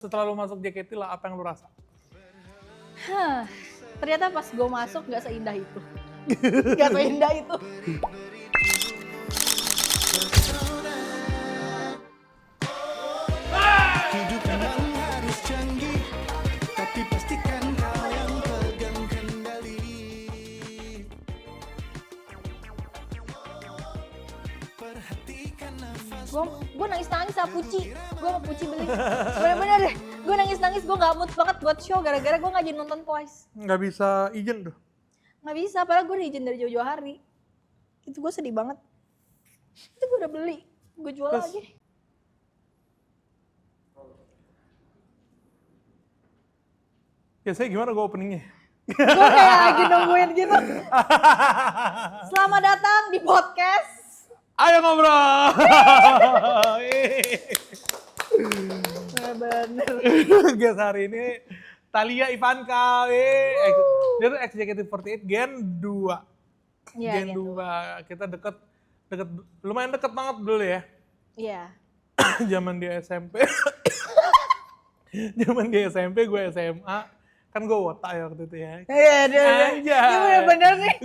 Setelah lu masuk JKT lah, apa yang lu rasa? Ternyata pas gue masuk gak seindah itu. Gak seindah itu. Hidup memang harus canggih, tapi pastikan kau yang pegang kendali. Perhatikan nafas. Gue nangis-nangis sama Puci. Gue sama Puci beli. Bener-bener deh. Gue nangis-nangis, gue gak mood banget buat show gara-gara gue gak jadi nonton Twice. Nggak bisa izin tuh. Gak bisa, padahal gue izin dari jauh-jauh hari. Itu gue sedih banget. Itu gue udah beli. Gue jual Terus? lagi. Ya saya gimana gue openingnya? Gue kayak lagi nungguin gitu. Selamat datang di podcast. Ayo ngobrol! Bener. Guys hari ini Thalia Ivanka, dia tuh ex-JKT48 Gen 2. Iya, Gen 2, kita deket, lumayan deket banget dulu ya. Iya. Zaman dia SMP. Zaman dia SMP, gue SMA. Kan gue wota ya waktu itu ya. Iya, dia bener-bener nih.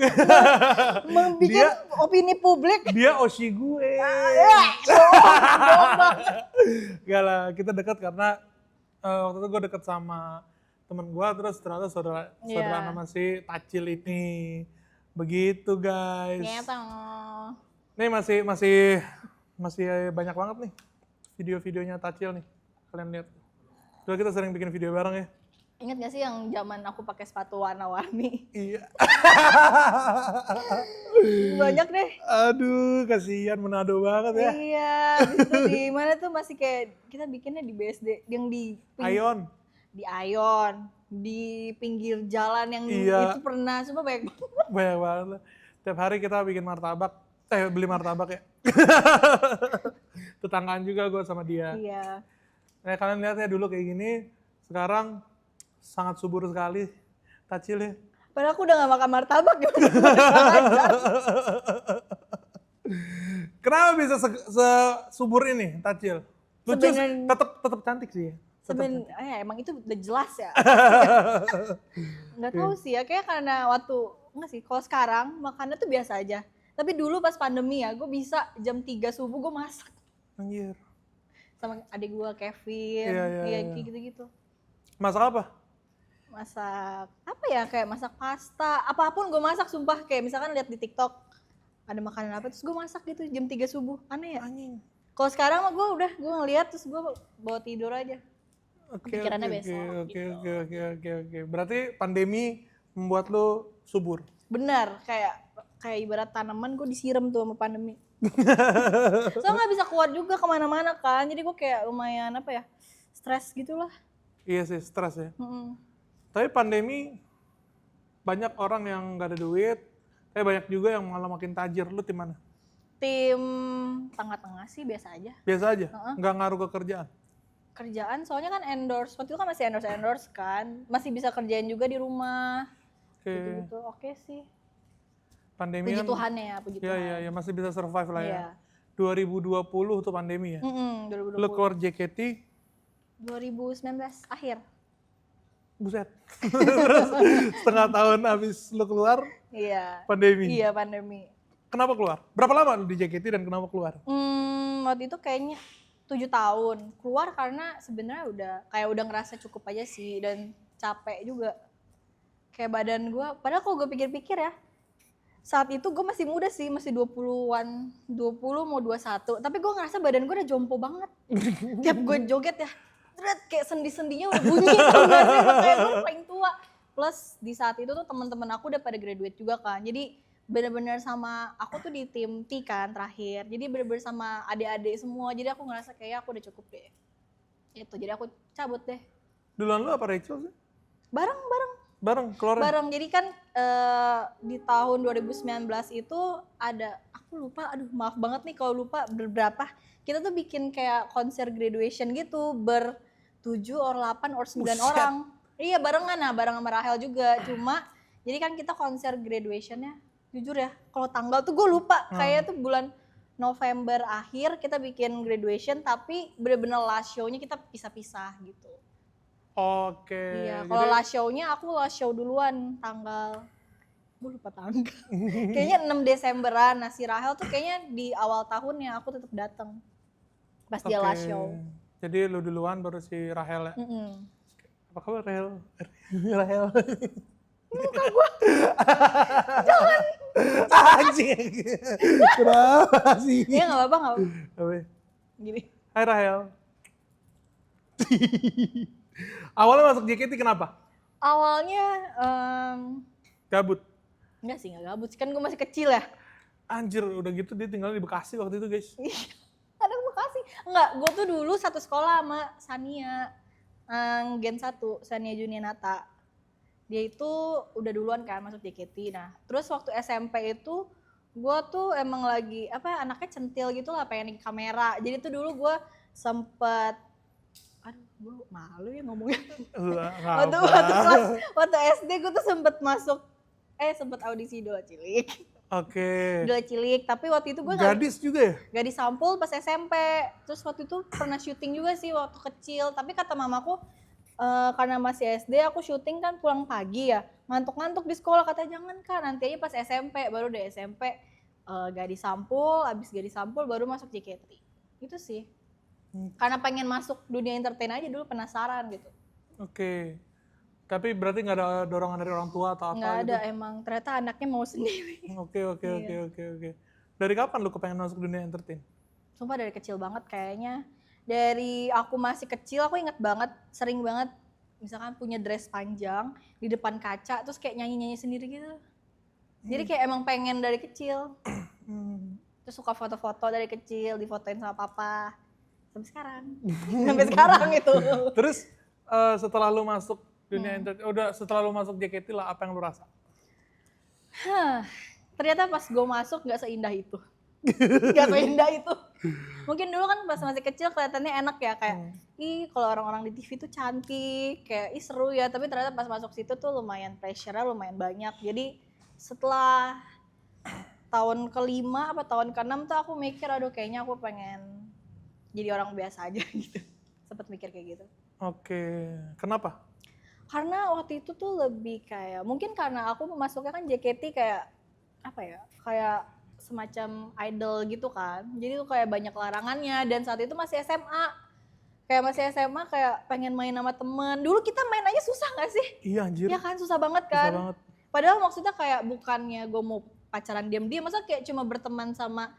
Membikin opini publik. Dia Oshi gue. Gak lah, kita dekat karena waktu itu gue deket sama temen gue, terus ternyata saudara nama si Tacil ini. Begitu guys. Gitu. Nih masih banyak banget nih video-videonya Tacil nih. Kalian lihat. Dulu kita sering bikin video bareng ya. Ingat gak sih yang zaman aku pakai sepatu warna-warni? Iya. Banyak deh. Aduh, kasihan Manado banget ya. Iya, itu di mana tuh masih kayak kita bikinnya di BSD yang di Ion. Di Ion, di pinggir jalan yang Iya. itu pernah, coba banyak banget. Banyak banget. Tiap hari kita bikin martabak. Beli martabak ya. Tetanggaan juga gue sama dia. Iya. Nah, kalian lihat ya dulu kayak gini, sekarang sangat subur sekali Tacil ya. Padahal aku udah gak makan martabak ya. Kenapa bisa subur ini Tacil? Lucu, tetap cantik sih ya. Emang itu udah jelas ya. Nggak tahu sih ya, kayak karena nggak sih, kalau sekarang makannya tuh biasa aja. Tapi dulu pas pandemi ya, gue bisa jam 3 subuh gue masak. Anjir. Sama adik gue Kevin, Iya. gitu-gitu. Masak apa? Masak apa ya, kayak masak pasta, apapun gue masak sumpah. Kayak misalkan lihat di TikTok ada makanan apa, terus gue masak gitu jam 3 subuh. Aneh ya? Anjing. Kalau sekarang mah gue ngeliat terus gue bawa tidur aja. Oke. Besok. Oke. Berarti pandemi membuat lo subur. Benar, kayak ibarat tanaman gue disiram tuh sama pandemi. Soalnya nggak bisa keluar juga kemana-mana kan, jadi gue kayak lumayan stres gitulah. Iya sih, stres ya. Tapi pandemi banyak orang yang gak ada duit, tapi banyak juga yang malah makin tajir. Lu tim mana? Tim tengah-tengah sih biasa aja. Biasa aja? Nggak ngaruh ke kerjaan? Kerjaan soalnya kan endorse, waktu itu kan masih endorse kan, masih bisa kerjain juga di rumah. Oke. Gitu-gitu, oke sih. Pandemi Puji kan, Tuhan ya, puji Tuhan. Iya, masih bisa survive lah ya. Iya. 2020 tuh pandemi ya. 2020. Lu keluar JKT, 2019 akhir. buset. Terus setengah tahun habis lu keluar, Iya. pandemi. Iya, pandemi. Kenapa keluar? Berapa lama lu di JKT dan kenapa keluar? Waktu itu kayaknya 7 tahun. Keluar karena sebenarnya udah ngerasa cukup aja sih, dan capek juga. Kayak badan gue, padahal kalau gue pikir-pikir ya, saat itu gue masih muda sih, masih 20-an, 20 mau 21. Tapi gue ngerasa badan gue udah jompo banget. Tiap gue joget ya, kayak sendi-sendinya udah bunyi, tau gak sih? Kayak gue paling tua. Plus di saat itu tuh teman-teman aku udah pada graduate juga kan. Jadi bener-bener sama, aku tuh di tim T kan terakhir. Jadi bener-bener sama adik-adik semua. Jadi aku ngerasa kayak aku udah cukup deh. Itu, jadi aku cabut deh. Duluan lu apa Rachel sih? Bareng. Keluar. Bareng, jadi kan di tahun 2019 itu ada, aku lupa, aduh maaf banget nih kalau lupa berapa. Kita tuh bikin kayak konser graduation gitu, 7 or 8 or 9 orang. Iya barengan, bareng sama Rahel juga. Cuma, jadi kan kita konser graduationnya, jujur ya, kalau tanggal tuh gue lupa, kayak tuh bulan November akhir kita bikin graduation, tapi bener-bener last show-nya kita pisah-pisah gitu. Oke. Iya, kalau last show-nya aku last show duluan tanggal, gue lupa tanggal. Kayaknya 6 Desemberan. Nah si Rahel tuh kayaknya di awal tahunnya aku tetap datang pas dia last show. Jadi lu duluan baru si Rahel ya. Apa kabar Rahel? Rahel. Muka gue Anjing. Kenapa sih? ya nggak apa-apa. Apa? Gini. Hai Rahel. Awalnya masuk JKT kenapa? Awalnya Gabut. enggak sih, nggak gabut sih, kan gue masih kecil ya. Anjir, udah gitu dia tinggal di Bekasi waktu itu guys. Anak Bekasi. Enggak, gue tuh dulu satu sekolah sama Sania. Gen 1, Sania Junianata. Dia itu udah duluan kan masuk JKT. Nah, terus waktu SMP itu gue tuh emang lagi anaknya centil gitu lah, pengen di kamera. Jadi tuh dulu gue sempet, aduh gue malu ya ngomongnya. Waktu SD gue tuh sempet masuk, sempet audisi Idola Cilik. Oke. Idola Cilik, tapi waktu itu gue Gadis juga ya? gak disampul pas SMP. Terus waktu itu pernah syuting juga sih waktu kecil. Tapi kata mamaku, karena masih SD aku syuting kan pulang pagi ya. Ngantuk-ngantuk di sekolah, kata jangan Kak, nanti aja pas SMP. Baru deh SMP gak disampul, abis gak disampul baru masuk JKT. Itu sih. Karena pengen masuk dunia entertain aja dulu, penasaran gitu. Oke. Tapi berarti nggak ada dorongan dari orang tua atau apa Nggak gitu? ada, emang ternyata anaknya mau sendiri. Oke. Dari kapan lu kepengen masuk dunia entertain? Sumpah dari kecil banget kayaknya. Dari aku masih kecil, aku inget banget, sering banget misalkan punya dress panjang di depan kaca, terus kayak nyanyi-nyanyi sendiri gitu. Jadi kayak emang pengen dari kecil. Terus suka foto-foto dari kecil, difotoin sama papa. Sampai sekarang. Sampai sekarang itu. Terus setelah lu masuk dunia entertain, setelah lu masuk JKT lah, apa yang lu rasa? Ternyata pas gue masuk gak seindah itu. Gak seindah itu. Mungkin dulu kan pas masih kecil kelihatannya enak ya, kayak ih kalau orang-orang di TV tuh cantik, kayak ih seru ya, tapi ternyata pas masuk situ tuh lumayan pressure-nya lumayan banyak. Jadi setelah tahun ke-5 apa tahun ke-6 tuh aku mikir, aduh kayaknya aku pengen jadi orang biasa aja gitu. Sempet mikir kayak gitu. Oke, kenapa? Karena waktu itu tuh lebih kayak, mungkin karena aku masuknya kan JKT kayak kayak semacam idol gitu kan. Jadi tuh kayak banyak larangannya, dan saat itu masih SMA. Kayak masih SMA kayak pengen main sama temen. Dulu kita main aja susah gak sih? Iya anjir. Iya kan, susah banget kan. Susah banget. Padahal maksudnya kayak bukannya gue mau pacaran diam-diam, masa kayak cuma berteman sama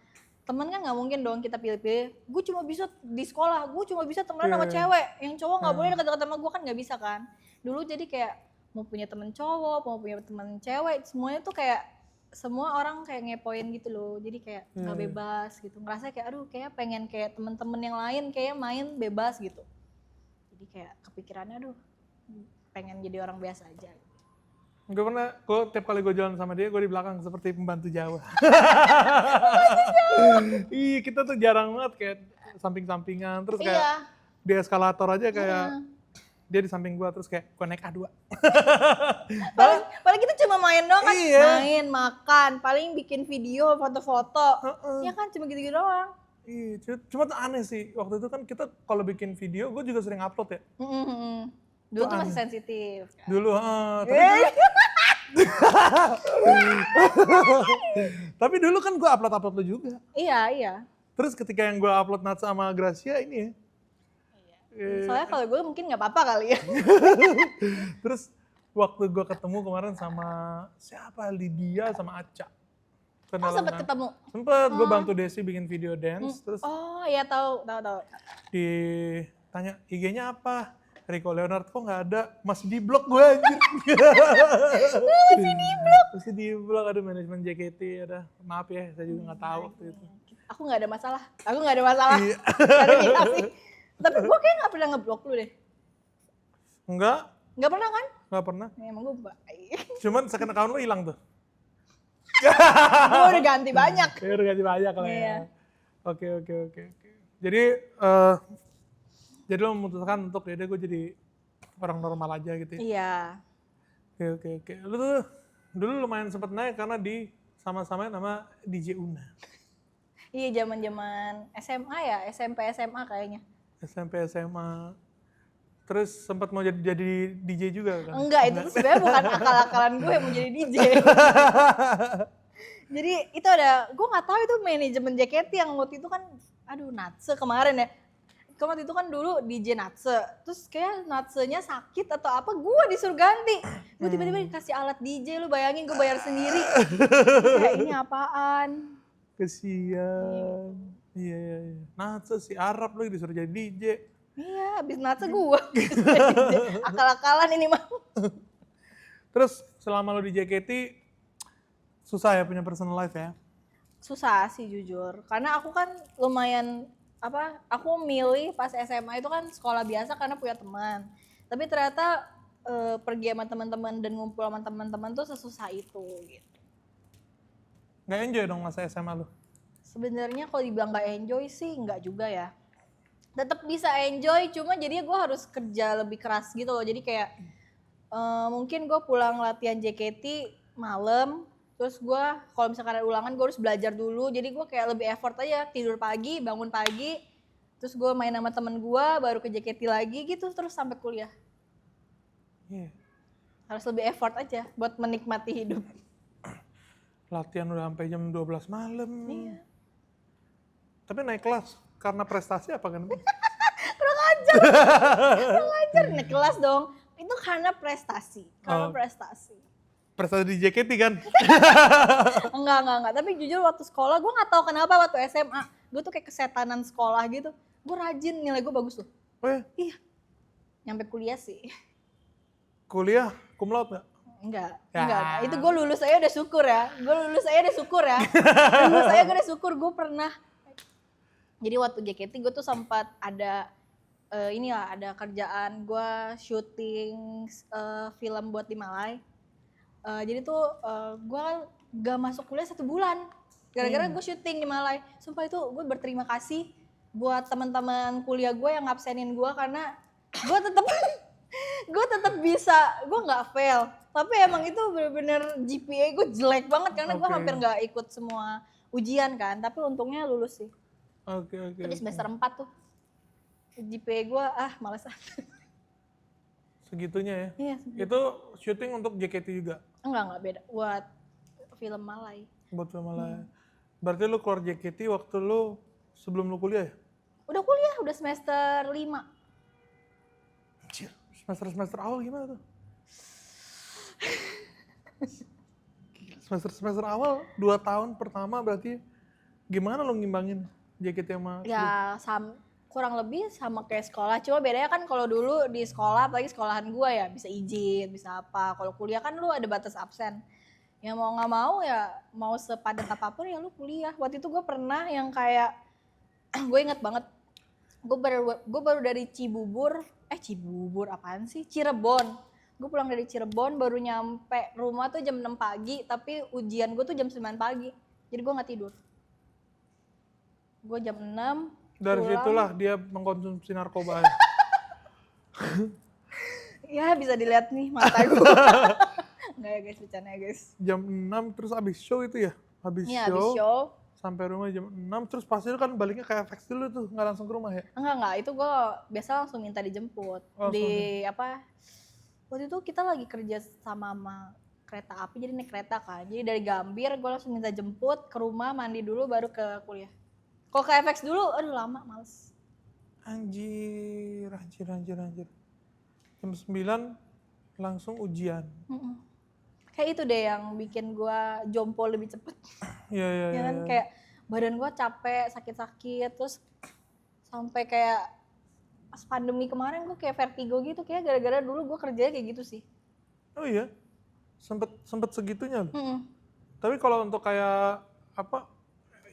temen kan nggak mungkin dong kita pilih-pilih. Gue cuma bisa di sekolah, gue cuma bisa temenan sama cewek. Yang cowok nggak boleh dekat-dekat sama gue, kan nggak bisa kan. Dulu jadi kayak mau punya temen cowok, mau punya temen cewek, semuanya tuh kayak semua orang kayak ngepoin gitu loh. Jadi kayak nggak bebas gitu. Ngerasa kayak aduh kayak pengen kayak temen-temen yang lain kayak main bebas gitu. Jadi kayak kepikirannya aduh pengen jadi orang biasa aja. Gue pernah, tiap kali gue jalan sama dia, gue di belakang seperti pembantu Jawa. Iya, kita tuh jarang banget kayak samping-sampingan, terus kayak di eskalator aja kayak dia di samping gue, terus kayak gue naik A2. Paling kita cuma main doang kan, main, makan, paling bikin video, foto-foto. Ya kan cuma gitu-gitu doang. Iya, cuma tuh aneh sih, waktu itu kan kita kalau bikin video, gue juga sering upload ya. Dulu tuh masih sensitif. Dulu, tapi dulu kan gue upload lu juga. Iya. Terus ketika yang gue upload Nat sama Gracia ini ya. Soalnya kalau gue mungkin nggak apa-apa kali ya. Terus waktu gue ketemu kemarin sama siapa, Lydia sama Aca. Oh sempet ketemu? Sempet, gue bantu Desi bikin video dance. Terus oh iya tahu. Ditanya IG-nya apa? Rico Leonard, kok nggak ada? Masih di blog gue anjir. Masih di blog, ada manajemen JKT, ada. Maaf ya, saya juga nggak tahu waktu itu. Aku nggak ada masalah. Iya. Tapi gue kayak nggak pernah ngeblok lu deh. Enggak. Nggak pernah kan? Nggak pernah. Emang gue baik. Cuman second account lo hilang tuh. Gue udah ganti banyak. Ya udah ganti banyak lah ya. Iya. Oke. Jadi lo memutuskan untuk gue jadi orang normal aja gitu ya? Iya. Oke. Lu tuh dulu lumayan sempet naik karena sama-sama nama DJ Una. Iya, zaman-zaman SMA ya, SMP SMA kayaknya. SMP, SMA. Terus sempat mau jadi DJ juga kan? Enggak, itu tuh sebenarnya bukan akal-akalan gue mau jadi DJ. Jadi itu ada, gue nggak tahu itu manajemen JKT yang waktu itu kan, aduh Natse kemarin ya. Waktu itu kan dulu DJ Natse, terus kayak Natsenya sakit atau apa, gue disuruh ganti. Gue tiba-tiba dikasih alat DJ, lu bayangin gue bayar sendiri. Kayak ini apaan? Kesian. Iya. Natse si Arab lagi disuruh jadi DJ. Iya, abis Natse gue. Akal-akalan ini mah. Terus selama lo di JKT, susah ya punya personal life ya? Susah sih jujur, karena aku kan lumayan aku milih pas SMA itu kan sekolah biasa karena punya teman, tapi ternyata pergi sama teman-teman dan ngumpul sama teman-teman tuh sesusah itu gitu. Nggak enjoy dong masa SMA lo? Sebenarnya kalau dibilang nggak enjoy sih nggak juga ya, tetap bisa enjoy, cuma jadinya gue harus kerja lebih keras gitu loh. Jadi kayak mungkin gue pulang latihan JKT malam, terus gue kalau misalkan ada ulangan gue harus belajar dulu, jadi gue kayak lebih effort aja, tidur pagi, bangun pagi, terus gue main sama temen gue, baru ke JKT lagi gitu, terus sampai kuliah. Iya. Harus lebih effort aja buat menikmati hidup. Latihan udah sampai jam 12 malam. Iya. Tapi naik kelas karena prestasi apa kan? Kurang ajar, naik kelas dong. Itu karena prestasi, prestasi. Prestasi di JKT kan? Enggak. Tapi jujur waktu sekolah gue nggak tahu kenapa waktu SMA gue tuh kayak kesetanan sekolah gitu. Gue rajin, nilai gue bagus tuh. Oh ya? Iya. Nyampe kuliah sih. Kuliah cum laude nggak? Enggak. Itu gue lulus aja udah syukur ya. Lulus aja udah syukur. Gue pernah. Jadi waktu JKT gue tuh sempat ada ada kerjaan gue syuting film buat di Malai. Jadi tuh gue gak masuk kuliah 1 bulan gara-gara gue syuting di Malai. Sumpah itu gue berterima kasih buat teman-teman kuliah gue yang ngabsenin gue, karena gue tetap bisa, gue nggak fail. Tapi emang itu bener-bener GPA gue jelek banget karena gue hampir nggak ikut semua ujian kan. Tapi untungnya lulus sih. Oke. Jadi semester 4 tuh GPA gue males. Segitunya ya? Iya. Itu syuting untuk JKT juga? Enggak beda. Buat film Malai. Buat film Malai. Berarti lu keluar JKT waktu lu sebelum lu kuliah ya? Udah kuliah, udah semester 5. Anjir, semester awal gimana tuh? semester awal 2 tahun pertama berarti gimana lo ngimbangin JKT sama Ya kurang lebih sama kayak sekolah, cuma bedanya kan kalau dulu di sekolah, apalagi sekolahan gue ya bisa izin, bisa apa. Kalau kuliah kan lu ada batas absen. Ya mau nggak mau ya, mau sepadat apapun ya lu kuliah. Waktu itu gue pernah yang kayak, gue inget banget, gue baru dari Cibubur apaan sih? Cirebon. Gue pulang dari Cirebon baru nyampe rumah tuh jam 6 pagi, tapi ujian gue tuh jam 9 pagi. Jadi gue nggak tidur. Gue jam 6 dari pulang. situlah dia mengkonsumsi narkoba. Ya bisa dilihat nih mata gue. Enggak ya guys, bercanda ya guys. Jam 6 terus abis show itu ya? Habis show. Sampai rumah jam 6 terus pasti itu kan baliknya ke FX dulu tuh, nggak langsung ke rumah ya? Enggak, itu gue biasa langsung minta dijemput. Waktu itu kita lagi kerja sama kereta api, jadi naik kereta kan. Jadi dari Gambir gue langsung minta jemput ke rumah, mandi dulu baru ke kuliah. Kalau ke FX dulu, aduh lama, males. Anjir. Jam 9 langsung ujian. Kayak itu deh yang bikin gue jompo lebih cepet. Iya. Kan kayak badan gue capek, sakit-sakit, terus sampai kayak pas pandemi kemarin gue kayak vertigo gitu, kayak gara-gara dulu gue kerjanya kayak gitu sih. Oh iya? Sempet segitunya loh? Tapi kalau untuk kayak apa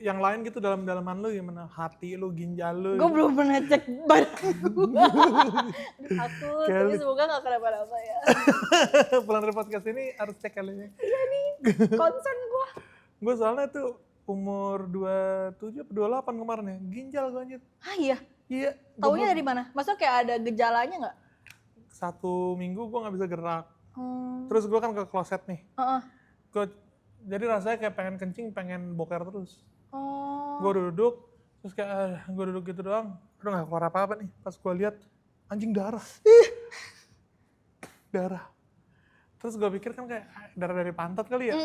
yang lain gitu dalam-dalaman lu gimana? Hati lu, ginjal lu? Gue belum pernah cek badan gue. Takut, tapi semoga gak kenapa-napa ya. Pulang dari podcast ini harus cek kali ini. Iya nih, concern gue. Gue soalnya tuh umur 27 atau 28 kemarin ya, ginjal gue anjir. Iya? Iya. Taunya dari mana? Maksudnya kayak ada gejalanya gak? 1 minggu gue gak bisa gerak. Terus gue kan ke kloset nih. Jadi rasanya kayak pengen kencing, pengen boker terus. Gue duduk, terus kayak gue duduk gitu doang. Udah gak keluar apa-apa nih. Pas gue lihat anjing darah. Darah. Terus gue pikir kan kayak darah dari pantat kali ya.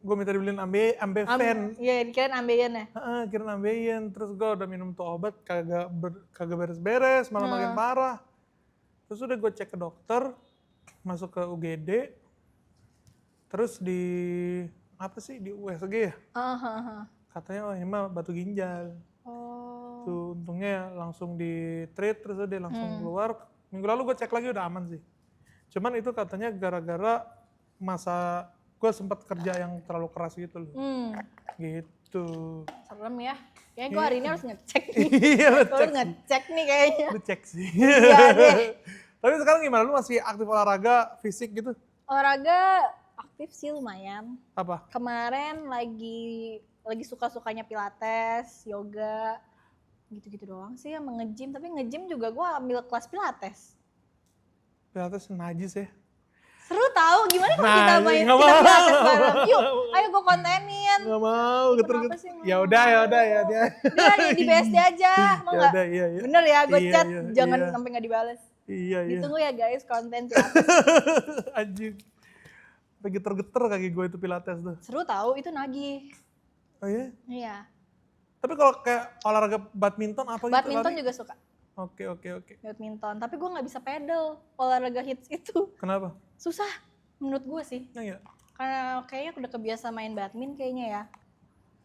Gue minta dibeliin Ambeven. Iya, dikirain ambeien ya. Kirain ambeien. Terus gue udah minum tuh obat kagak beres-beres, malah makin parah. Terus udah gue cek ke dokter, masuk ke UGD. Terus di USG ya? Katanya ini mah batu ginjal. Oh. Tuh untungnya langsung di treat, terus dia langsung keluar. Minggu lalu gue cek lagi udah aman sih. Cuman itu katanya gara-gara masa gue sempat kerja yang terlalu keras gitu loh. Gitu. Serem ya. Kayaknya gue hari ini harus ngecek nih. Iya, Gue harus ngecek nih kayaknya. lu cek sih. Iya deh. Tapi sekarang gimana? Lu masih aktif olahraga fisik gitu? Olahraga aktif sih lumayan. Apa? Kemarin lagi suka-sukanya pilates, yoga, gitu-gitu doang sih yang nge-gym. Tapi nge-gym juga gue ambil kelas pilates. Pilates najis ya? Seru tahu gimana kalau Nah, kita main nggak kita mau. pilates bareng. Yuk, ayo gue kontenin. Gak mau, Kenapa sih nggak Ya mau? udah. Udah di BSD aja, mau Ya nggak? udah, iya. Bener ya, gue Iya, chat, iya, jangan iya. sampai nggak dibales. Iya. Ditunggu ya guys konten pilates. Anjing. Sampai geter-geter kaki gue itu pilates tuh. Seru tahu itu nagih. Oh iya? Iya. Tapi kalau kayak olahraga badminton apa gitu? Badminton lari? juga suka. Oke. Badminton, tapi gue nggak bisa pedal olahraga hits itu. Kenapa? Susah menurut gue sih. Iya. Karena kayaknya udah kebiasa main badminton kayaknya ya.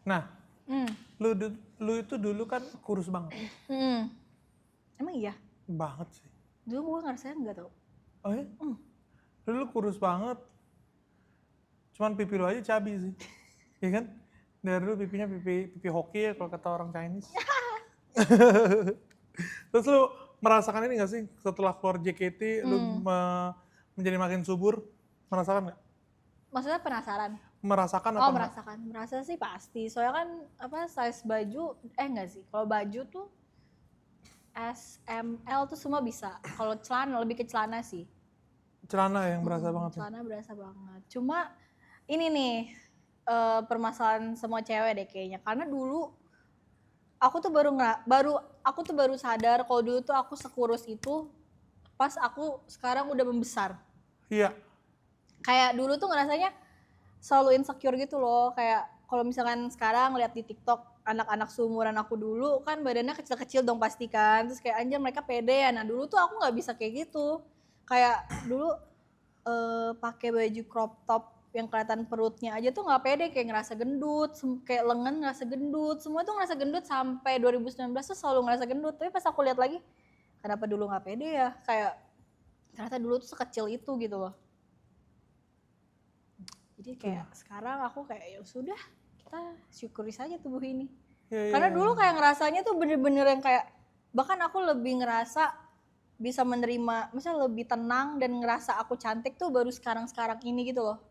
Nah, Hmm. lu itu dulu kan kurus banget. Emang iya? Banget sih. Dulu gue ngerasain nggak tau. Oh ya? Dulu lu kurus banget. Cuman pipi lu aja cabi sih. Iya kan? Dari dulu pipinya pipi hoki ya kalau kata orang Chinese. Terus lu merasakan ini gak sih setelah keluar JKT lu menjadi makin subur? Merasakan gak? Maksudnya penasaran? Merasakan apa Oh enggak? merasakan, merasa sih pasti. Soalnya kan size baju, enggak sih. Kalau baju tuh S, M, L tuh semua bisa. Kalau celana lebih ke celana sih. Celana yang berasa banget. Celana berasa banget. Cuma ini nih permasalahan semua cewek deh kayaknya. Karena dulu aku tuh baru sadar kalau dulu tuh aku sekurus itu pas aku sekarang udah membesar. Iya. Kayak dulu tuh ngerasanya selalu insecure gitu loh. Kayak kalau misalkan sekarang lihat di TikTok anak-anak seumuran aku dulu kan badannya kecil-kecil dong pasti kan. Terus kayak anjir mereka pede ya. Nah dulu tuh aku nggak bisa kayak gitu. Kayak dulu pakai baju crop top yang kelihatan perutnya aja tuh nggak pede, kayak ngerasa gendut, kayak lengan ngerasa gendut, semua tuh ngerasa gendut sampai 2019 tuh selalu ngerasa gendut. Tapi pas aku lihat lagi, kenapa dulu nggak pede ya? Kayak ternyata dulu tuh sekecil itu gitu loh. Jadi kayak sekarang aku kayak ya sudah, kita syukuri saja tubuh ini. Iya, Karena dulu kayak ngerasanya tuh bener-bener yang kayak, bahkan aku lebih ngerasa bisa menerima, misalnya lebih tenang dan ngerasa aku cantik tuh baru sekarang-sekarang ini gitu loh.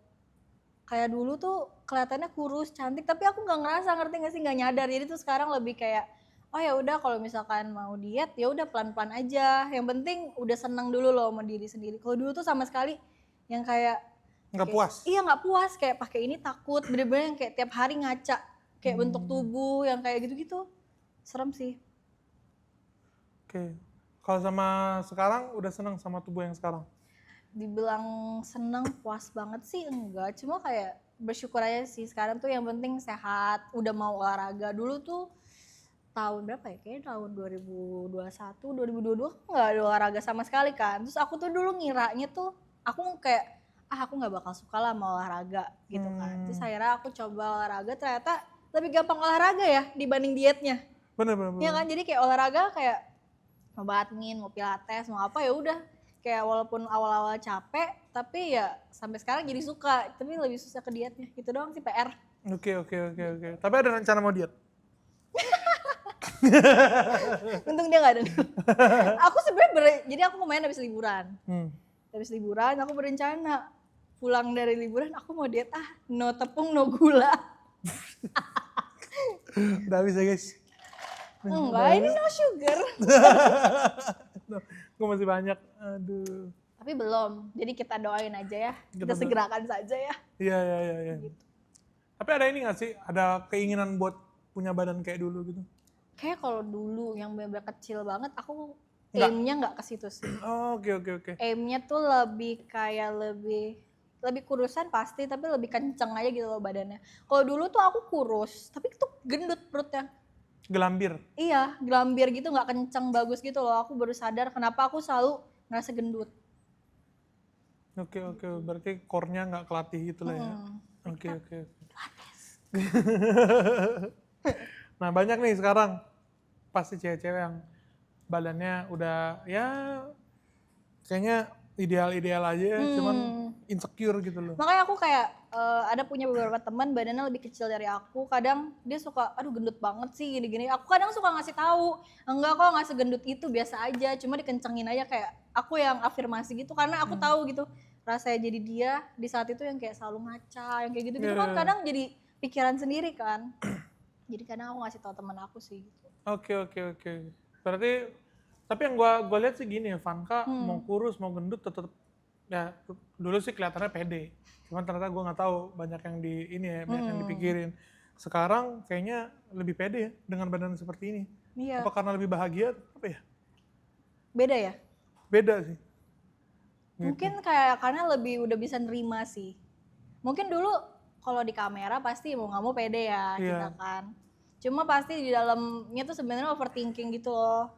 Kayak dulu tuh kelihatannya kurus, cantik, tapi aku nggak ngerasa, ngerti nggak sih, nggak nyadar. Jadi tuh sekarang lebih kayak, oh ya udah kalau misalkan mau diet ya udah pelan-pelan aja. Yang penting udah seneng dulu loh sama diri sendiri. Kalau dulu tuh sama sekali yang kayak nggak puas. Iya nggak puas, kayak pakai ini takut, bener-bener yang kayak tiap hari ngaca, kayak bentuk tubuh yang kayak gitu-gitu. Serem sih. Oke. Kalau sama sekarang udah seneng sama tubuh yang sekarang? Dibilang seneng, puas banget sih enggak, cuma kayak bersyukur aja sih sekarang tuh yang penting sehat, udah mau olahraga. Dulu tuh tahun berapa ya, kayaknya tahun 2021, 2022 aku nggak ada olahraga sama sekali kan. Terus aku tuh dulu ngiranya tuh, aku kayak, aku nggak bakal suka lah sama olahraga gitu kan. Terus akhirnya aku coba olahraga, ternyata lebih gampang olahraga ya dibanding dietnya. Bener. Iya kan, jadi kayak olahraga kayak mau badminton, mau pilates, mau apa ya udah. Kayak walaupun awal-awal capek, tapi ya sampai sekarang jadi suka. Tapi lebih susah ke dietnya, gitu doang sih PR. Oke. Tapi ada rencana mau diet? Untung dia gak ada. Aku sebenarnya jadi aku kemarin habis liburan. Habis liburan aku berencana pulang dari liburan aku mau diet, no tepung, no gula. Udah habis ya guys? Enggak, ini no sugar. Gue masih banyak, aduh. Tapi belum, jadi kita doain aja ya. Kita segerakan saja ya. Iya. Gitu. Tapi ada ini nggak sih? Ada keinginan buat punya badan kayak dulu gitu? Kayak kalau dulu yang bener-bener kecil banget, aku Nggak. aim-nya nggak ke situ sih. Oh, oke. Aim-nya tuh lebih kayak lebih kurusan pasti, tapi lebih kenceng aja gitu loh badannya. Kalau dulu tuh aku kurus, tapi tuh gendut perutnya. Gelambir. Iya, gelambir gitu, nggak kenceng bagus gitu loh. Aku baru sadar kenapa aku selalu ngerasa gendut. Oke. Berarti core-nya nggak kelatih gitu lah ya. Oke. Nah banyak nih sekarang pasti cewek-cewek yang badannya udah ya kayaknya ideal-ideal aja ya, cuman insecure gitu loh. Makanya aku kayak ada punya beberapa teman badannya lebih kecil dari aku. Kadang dia suka, aduh gendut banget sih gini-gini. Aku kadang suka ngasih tahu, enggak kok nggak segendut itu, biasa aja. Cuma dikencengin aja kayak aku yang afirmasi gitu karena aku tahu gitu rasanya jadi dia di saat itu yang kayak selalu ngaca, yang kayak gitu-gitu kan kadang jadi pikiran sendiri kan. Jadi kadang aku ngasih tahu teman aku sih gitu. Oke. Berarti tapi yang gua lihat sih gini ya, Vanka mau kurus mau gendut tetap ya dulu sih kelihatannya pede. Cuman ternyata gua nggak tahu banyak yang banyak yang dipikirin. Sekarang kayaknya lebih pede ya dengan badan seperti ini. Iya. Apa karena lebih bahagia? Apa ya? Beda ya? Beda sih. Mungkin kayak karena lebih udah bisa nerima sih. Mungkin dulu kalau di kamera pasti mau nggak mau pede ya kita kan. Cuma pasti di dalamnya tuh sebenarnya overthinking gitu loh.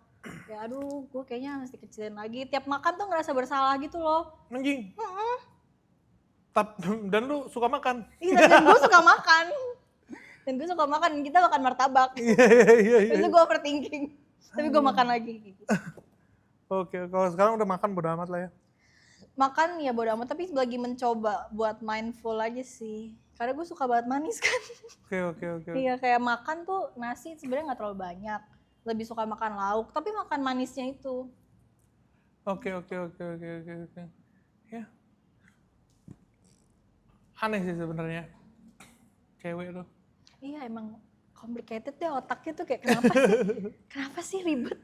Ya aduh, gue kayaknya mesti kecilin lagi. Tiap makan tuh ngerasa bersalah gitu loh. Anjing. Dan lu suka makan? Iya, dan gue suka makan. Dan gue suka makan, kita makan martabak. Iya. Terus gue overthinking. Tapi gue makan lagi. Oke, kalau sekarang udah makan bodo amat lah ya. Makan ya bodo amat, tapi lagi mencoba buat mindful aja sih. Karena gue suka banget manis kan. Oke. Iya, kayak makan tuh nasi sebenarnya nggak terlalu banyak. Lebih suka makan lauk, tapi makan manisnya itu. Oke. Ya. Aneh sih sebenarnya. Cewek tuh. Iya, emang complicated deh otaknya tuh kayak kenapa sih? Kenapa sih ribet?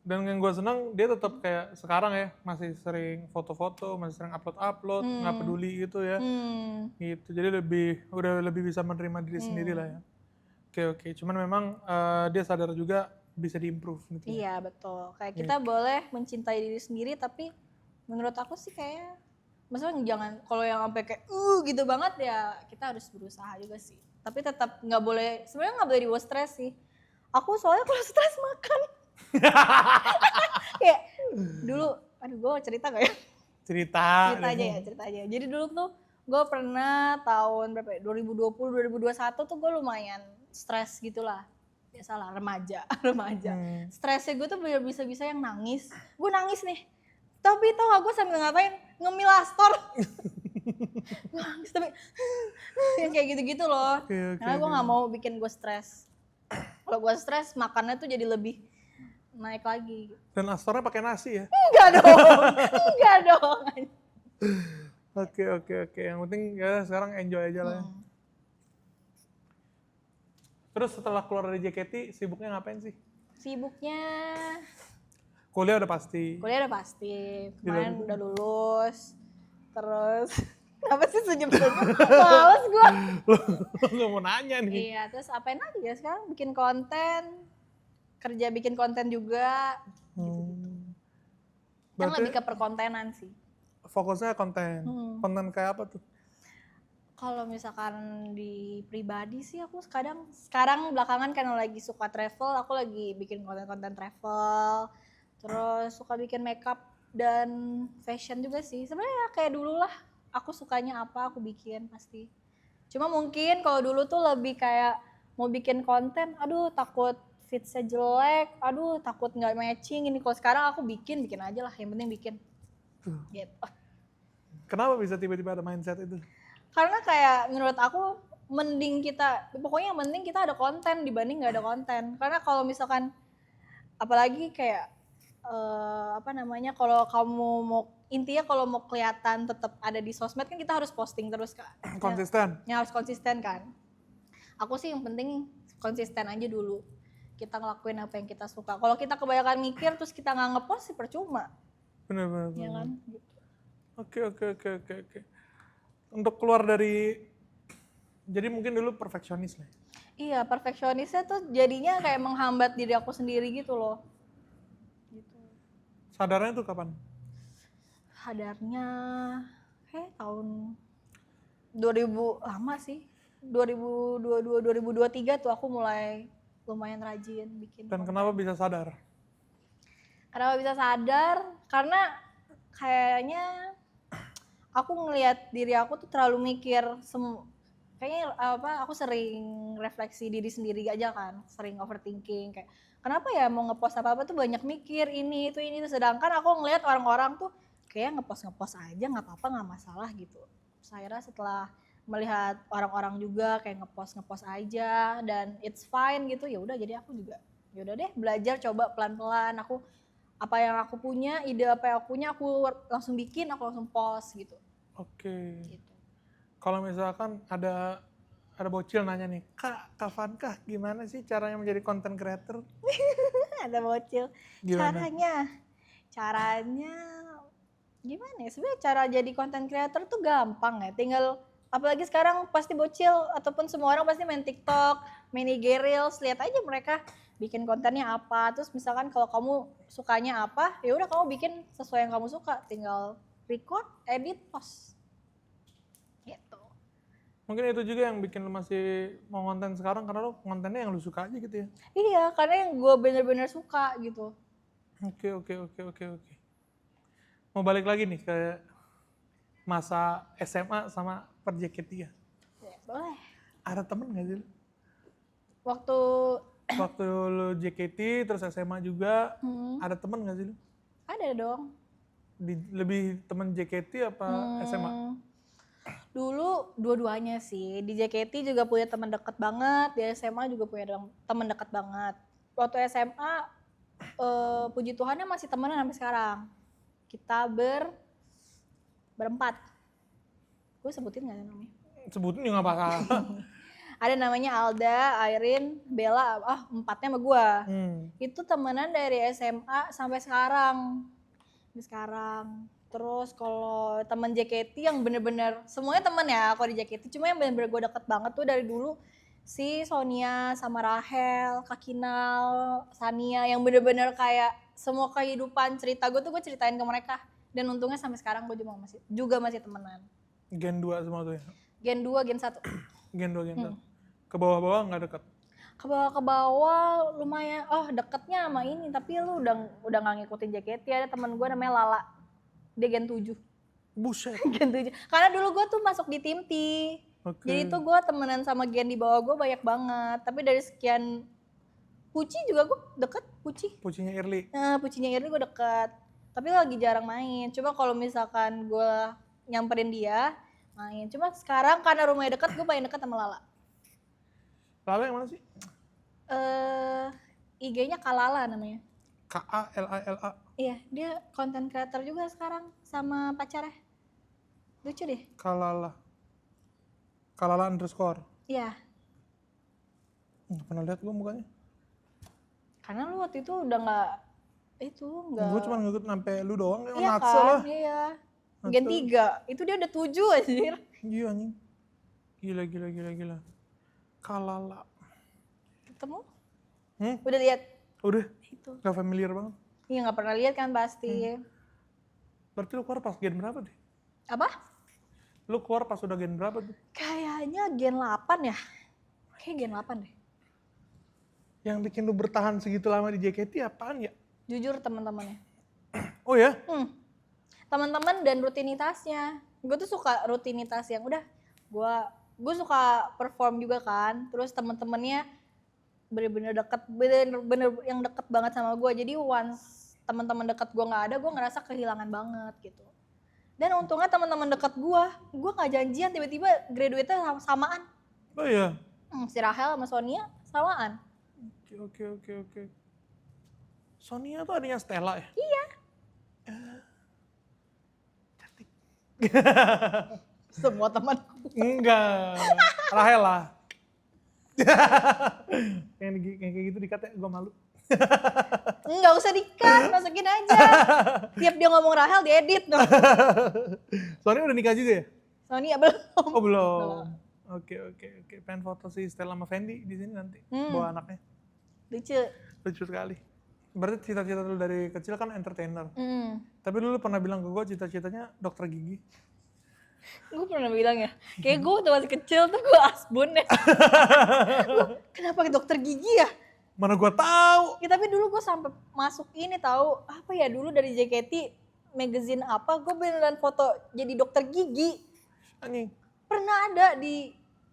Dan yang gue senang dia tetap kayak sekarang ya masih sering foto-foto, masih sering upload, nggak peduli gitu ya. Gitu. Jadi udah lebih bisa menerima diri sendiri lah ya. Oke. Cuman memang dia sadar juga bisa diimprove gitu. Iya, betul. Kayak kita boleh mencintai diri sendiri, tapi menurut aku sih kayak maksudnya jangan kalau yang sampai kayak gitu banget ya kita harus berusaha juga sih. Tapi tetap nggak boleh, sebenarnya nggak boleh dibawa stres sih. Aku soalnya kalau stres makan. Kayak dulu, aduh gue cerita gak ya? Cerita aja. Jadi dulu tuh gue pernah tahun berapa ya? 2020, 2021 tuh gue lumayan stres gitulah. Biasalah remaja. Stresnya gue tuh bisa-bisa yang nangis. Gue nangis nih. Tapi tau gak gue sambil ngapain? Ngemil Astor. Gue nangis tapi yang kayak gitu-gitu loh. Karena gue gak mau bikin gue stres. Kalau gue stres makannya tuh jadi lebih naik lagi. Dan Astornya pakai nasi ya? Enggak dong. Oke. Yang penting ya sekarang enjoy aja lah ya. Terus setelah keluar dari JKT, sibuknya ngapain sih? Sibuknya Kuliah udah pasti. Kemarin udah lulus. Terus apa sih senyum-senyum? Males gue. Lo gak mau nanya nih. Iya, terus apain lagi ya sekarang? Bikin konten. Kerja bikin konten juga. Kan lebih ke perkontenan sih. Fokusnya konten. Konten kayak apa tuh? Kalau misalkan di pribadi sih aku sekarang belakangan karena lagi suka travel, aku lagi bikin konten-konten travel. Terus suka bikin makeup dan fashion juga sih. Sebenarnya kayak dulu lah, aku sukanya apa aku bikin pasti. Cuma mungkin kalau dulu tuh lebih kayak mau bikin konten, aduh takut fitsnya jelek, aduh takut nggak matching ini. Kalau sekarang aku bikin aja lah, yang penting bikin. Gitu. Kenapa bisa tiba-tiba ada mindset itu? Karena kayak menurut aku pokoknya yang penting kita ada konten dibanding nggak ada konten. Karena kalau misalkan apalagi kayak kalau kamu kalau mau kelihatan tetap ada di sosmed kan kita harus posting terus kan. Konsisten. Ya harus konsisten kan. Aku sih yang penting konsisten aja dulu. Kita ngelakuin apa yang kita suka. Kalau kita kebanyakan mikir terus kita nggak ngepost sih percuma. Bener. Ya kan? Gitu. Oke. Untuk keluar dari Jadi mungkin dulu perfeksionis lah. Iya, perfeksionisnya tuh jadinya kayak menghambat diri aku sendiri gitu loh. Gitu. Sadarnya tuh kapan? Sadarnya tahun 2000 lama sih. 2022 2023 tuh aku mulai lumayan rajin bikin. Dan kenapa bisa sadar? Kenapa bisa sadar? Karena kayaknya aku ngelihat diri aku tuh terlalu mikir kayaknya aku sering refleksi diri sendiri aja kan, sering overthinking kayak kenapa ya mau ngepost apa-apa tuh banyak mikir ini itu sedangkan aku ngelihat orang-orang tuh kayak ngepost aja nggak apa-apa, nggak masalah gitu. Saya setelah melihat orang-orang juga kayak ngepost aja dan it's fine gitu, ya udah jadi aku juga ya udah deh belajar coba pelan-pelan, aku apa yang aku punya, ide apa yang aku punya aku langsung bikin, aku langsung post gitu. Oke. Gitu. Kalau misalkan ada bocil nanya nih, Kak Vankah gimana sih caranya menjadi content creator? Ada bocil. Gimana? Caranya gimana ya? Sebenarnya cara jadi content creator tuh gampang ya. Tinggal apalagi sekarang pasti bocil ataupun semua orang pasti main TikTok, main IG Reels, lihat aja mereka bikin kontennya apa. Terus misalkan kalau kamu sukanya apa, ya udah kamu bikin sesuai yang kamu suka, tinggal record, edit, post. Gitu. Mungkin itu juga yang bikin lu masih mau konten sekarang karena lu kontennya yang lu suka aja gitu ya. Iya, karena yang gue bener-bener suka gitu. Oke. Mau balik lagi nih ke masa SMA sama per JKT ya. Ya, boleh. Ada temen gak sih lu? Waktu lu JKT terus SMA juga, ada temen gak sih lu? ada dong. Lebih temen JKT apa SMA? Dulu dua-duanya sih. Di JKT juga punya teman dekat banget, di SMA juga punya teman dekat banget. Waktu SMA puji Tuhannya masih temenan sampai sekarang. Kita berempat. Gue sebutin gak namanya? Sebutin juga gak apa-apa. Ada namanya Alda, Airin, Bella, empatnya sama gue. Itu temenan dari SMA sampai sekarang. Terus kalau temen JKT yang bener-bener, semuanya temen ya kalau di JKT, cuma yang bener-bener gue deket banget tuh dari dulu si Sonia sama Rahel, Kak Kinal, Sania, yang bener-bener kayak semua kehidupan cerita gue tuh gue ceritain ke mereka. Dan untungnya sampai sekarang gue juga masih temenan. Gen 2 semua tuh ya? Gen 2, Gen 1. Gen 2, Gen 1. Ke bawah-bawah nggak deket? Ke bawah lumayan, deketnya sama ini, tapi lu udah nggak ngikutin JKT. Ada temen gue namanya Lala, dia Gen 7. Buset. Gen 7, karena dulu gue tuh masuk di tim T. Okay. Jadi tuh gue temenan sama gen di bawah gue banyak banget, tapi dari sekian Puci juga gue deket, Pucinya Irli? Pucinya Irli gue deket, tapi lagi jarang main. Coba kalau misalkan gue nyamperin dia, main. Cuma sekarang karena rumahnya deket, gue paling deket sama Lala. Lala yang mana sih? IG-nya Kalala namanya. Kalala. Iya, dia content creator juga sekarang sama pacarnya. Lucu deh. Kalala _ Iya. Nggak pernah lihat gue mukanya. Karena lu waktu itu udah nggak. Gue cuma ngikut sampai lu doang, Iya Natsa kan? lah. Iya. Gen 3, itu dia udah 7 anjir. Iya anjing. Gila. Kalala. Ketemu? Udah lihat? Udah. Itu. Gak familiar banget. Iya nggak pernah lihat kan pasti. Berarti lu keluar pas gen berapa deh? Apa? Lu keluar pas udah gen berapa tuh? Kayaknya gen 8 ya. Kayak gen 8 deh. Yang bikin lu bertahan segitu lama di JKT apaan ya? Jujur teman-temannya. Oh ya? Teman-teman dan rutinitasnya. Gue tuh suka rutinitas yang udah gue suka perform juga kan. Terus teman-temannya bener-bener deket, bener yang deket banget sama gue. Jadi once teman-teman deket gue nggak ada, gue ngerasa kehilangan banget gitu. Dan untungnya teman-teman deket gue nggak janjian, tiba-tiba graduate-nya samaan. Oh iya? Si Rahel sama Sonia samaan. Oke. Sonia tuh adanya Stella ya? Iya. Cantik. Semua temanku. Enggak. Rahel lah. Kayak gitu dikata gue malu. Enggak usah di-cut, masukin aja. Tiap dia ngomong Rahel diedit. Sonia udah nikah juga ya? Sonia belum. Oh belum. Oke. Pengen foto si Stella sama Fendi di sini nanti. Bawa anaknya. Lucu. Lucu sekali. Berarti cita-cita lu dari kecil kan entertainer. Hmm. Tapi dulu pernah bilang ke gue cita-citanya dokter gigi. Gue pernah bilang ya, kayak gue waktu masih kecil tuh gue asbun ya. Lu kenapa ke dokter gigi ya? Mana gue tahu. Ya tapi dulu gue sampai masuk ini tahu apa ya dulu dari JKT magazine apa gue beneran foto jadi dokter gigi. Anjing. Pernah ada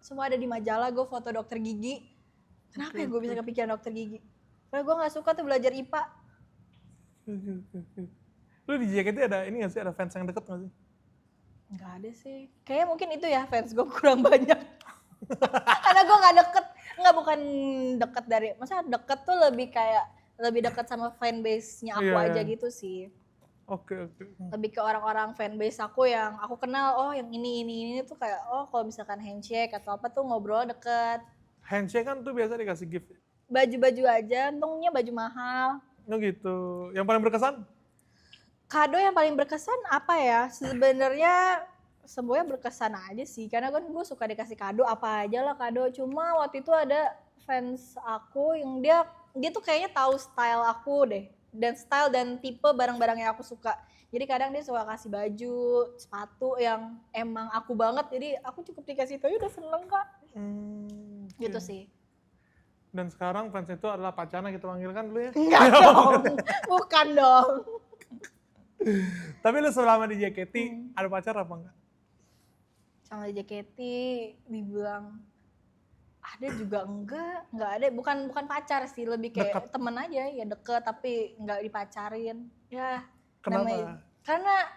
semua ada di majalah gue foto dokter gigi. Kenapa ya gue bisa kepikiran dokter gigi? Karena gue gak suka tuh belajar IPA. Lu di JKT ada ini gak sih? Ada fans yang deket gak sih? Gak ada sih. Kayaknya mungkin itu ya fans gue kurang banyak. Karena gue gak deket. Enggak bukan deket dari. Maksudnya deket tuh lebih deket sama fanbase-nya aku Iya, aja iya. gitu sih. Oke. Lebih ke orang-orang fanbase aku yang aku kenal. Oh yang ini tuh kayak kalau misalkan handshake atau apa tuh ngobrol deket. Handshake kan tuh biasa dikasih gift. Baju-baju aja, untungnya baju mahal. Oh gitu. Yang paling berkesan? Kado yang paling berkesan apa ya? Sebenarnya semuanya berkesan aja sih. Karena kan gue suka dikasih kado apa aja lah kado. Cuma waktu itu ada fans aku yang dia tuh kayaknya tahu style aku deh. Dan style dan tipe barang-barang yang aku suka. Jadi kadang dia suka kasih baju, sepatu yang emang aku banget. Jadi aku cukup dikasih itu aja udah seneng kak. Gitu sih. Dan sekarang fans itu adalah pacarnya kita panggilkan dulu ya. Enggak dong, bukan dong. Tapi lu selama di JKT ada pacar apa enggak? Sama di JKT dibilang ada juga enggak ada, bukan pacar sih, lebih kayak temen aja ya deket tapi enggak dipacarin. Ya, Kenapa? Karena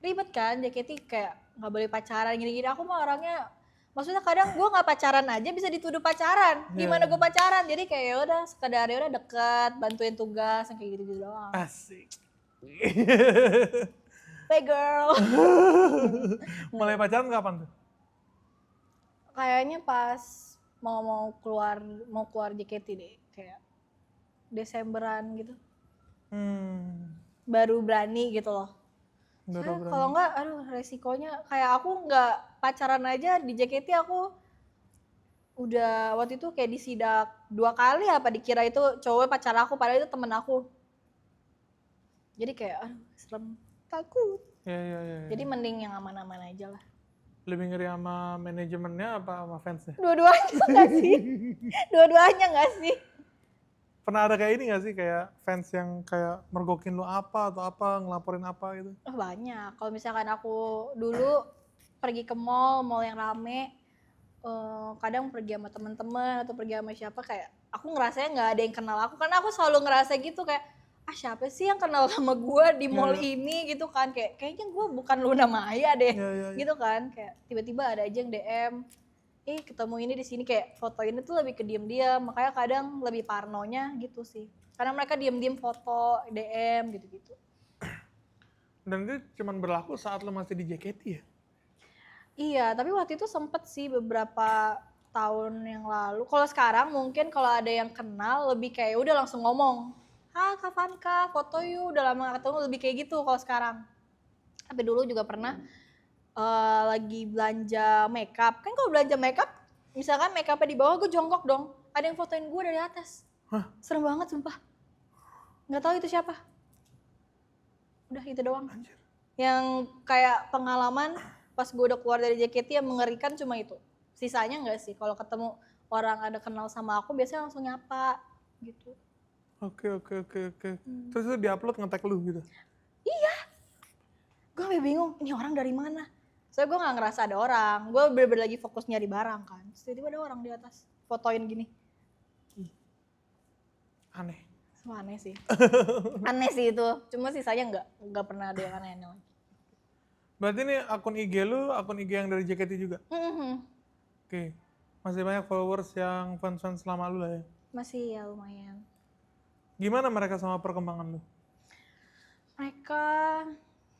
ribet kan JKT kayak nggak boleh pacaran gini-gini. Aku mah orangnya maksudnya kadang gue nggak pacaran aja bisa dituduh pacaran. Gimana gue pacaran? Jadi kayak udah sekedar udah deket, bantuin tugas yang kayak gitu doang. Asik. Hey girl. Mulai pacaran kapan tuh? Kayaknya pas mau keluar JKT deh, kayak Desemberan gitu. Baru berani gitu loh. Kalau enggak, resikonya kayak aku nggak pacaran aja di JKT aku udah waktu itu kayak disidak 2 kali apa dikira itu cowok pacar aku padahal itu temen aku. Jadi kayak serem, takut. Ya. Jadi mending yang aman-aman aja lah. Lebih ngeri sama manajemennya apa sama fansnya? Dua-duanya nggak sih? Dua-duanya nggak sih? Pernah ada kayak ini gak sih, kayak fans yang kayak mergokin lu apa atau apa, ngelaporin apa gitu? Oh banyak. Kalau misalkan aku dulu pergi ke mall yang rame, kadang pergi sama teman-teman atau pergi sama siapa kayak aku ngerasanya nggak ada yang kenal aku karena aku selalu ngerasa gitu kayak siapa sih yang kenal sama gue di mall ini gitu kan kayaknya gue bukan Luna Maya deh gitu kan kayak tiba-tiba ada aja yang DM ketemu ini di sini kayak foto ini tuh lebih ke diem-diem makanya kadang lebih parnonya gitu sih karena mereka diem-diem foto DM gitu-gitu. Dan itu cuma berlaku saat lo masih di JKT ya? Iya, tapi waktu itu sempet sih beberapa tahun yang lalu. Kalau sekarang mungkin kalau ada yang kenal lebih kayak udah langsung ngomong. Kapan kak, foto yuk, udah lama gak ketemu, lebih kayak gitu kalau sekarang. Tapi dulu juga pernah lagi belanja makeup. Kan kalau belanja makeup, misalkan makeupnya di bawah gue jongkok dong. Ada yang fotoin gue dari atas. Serem banget sumpah. Gak tahu itu siapa. Udah itu doang. Anjir. Yang kayak pengalaman pas gue udah keluar dari JKT yang mengerikan cuma itu. Sisanya enggak sih, kalau ketemu orang ada kenal sama aku biasanya langsung nyapa gitu. Oke. Terus itu diupload nge-tag lu gitu? Iya. Gue sampe bingung, ini orang dari mana? Soalnya gue gak ngerasa ada orang, gue bener-bener lagi fokus nyari barang kan. Terus tiba-tiba ada orang di atas, fotoin gini. Aneh. Semua aneh sih. Aneh sih itu, cuma sisanya enggak pernah ada yang aneh-aneh lagi. Berarti ini akun IG lu, akun IG yang dari JKT juga? Oke. Masih banyak followers yang fans-fans lama lu lah ya? Masih ya lumayan. Gimana mereka sama perkembangan lu?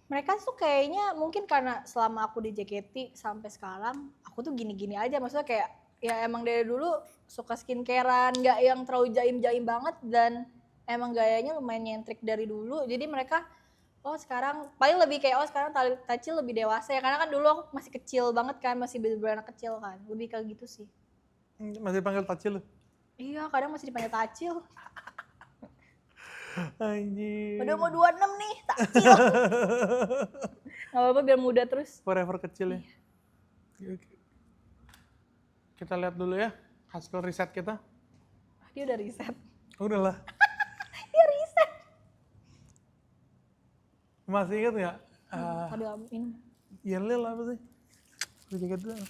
Mereka tuh kayaknya mungkin karena selama aku di JKT sampai sekarang aku tuh gini-gini aja, maksudnya kayak ya emang dari dulu suka skincarean, nggak yang terlalu jaim-jaim banget dan emang gayanya lumayan nyentrik dari dulu, jadi mereka oh sekarang paling lebih kayak oh sekarang Tacil lebih dewasa ya, karena kan dulu aku masih kecil banget kan, masih bener-bener anak kecil kan, lebih kayak gitu sih. Masih panggil Tacil lu? Iya, kadang masih dipanggil Tacil. Anjir. Udah mau 26 nih, Tacil. Gak apa-apa biar muda terus. Forever kecil ya. Oke. Kita lihat dulu ya hasil riset kita. Dia udah riset. Udah lah. Dia riset. Masih ingat nggak? Tadi minum. Yel-yel apa sih? Di jaket dulu.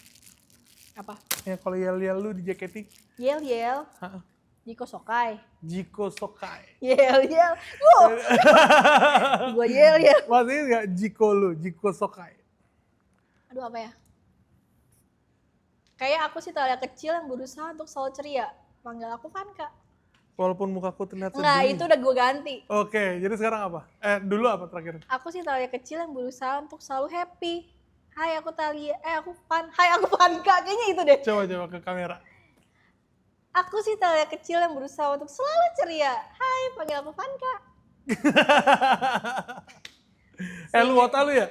Apa? Ya kalau yel-yel lu di jaketi. Yel. Heeh. Jiko Sokai. Jiko Sokai. Yel. Gua yel. Masih ingat nggak Jiko lu? Jiko Sokai. Aduh apa ya? Kayak aku sih Talia kecil yang berusaha untuk selalu ceria. Panggil aku Vanka. Walaupun mukaku terlihat sedih. Enggak, itu udah gue ganti. Oke, jadi sekarang apa? Dulu apa terakhir? Aku sih Talia kecil yang berusaha untuk selalu happy. Hai aku Talia, Hai aku Vanka, kayaknya itu deh. Coba ke kamera. Aku sih Talia kecil yang berusaha untuk selalu ceria. Hai, panggil aku Vanka. Lu wota lu ya?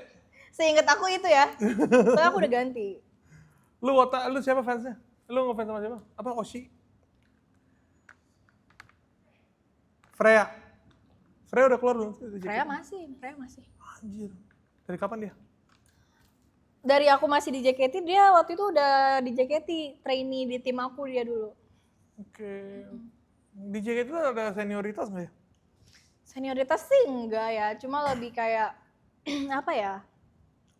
Seingat aku itu ya. Soalnya aku udah ganti. Lu wota, lu siapa fansnya? Lu ngefans sama siapa? Apa Oshi? Freya udah keluar belum? Freya masih. Anjir. Dari kapan dia? Dari aku masih di JKT, dia waktu itu udah di JKT, trainee di tim aku dia dulu. Oke. Di JKT itu ada senioritas nggak ya? Senioritas sih enggak ya, cuma lebih kayak apa ya?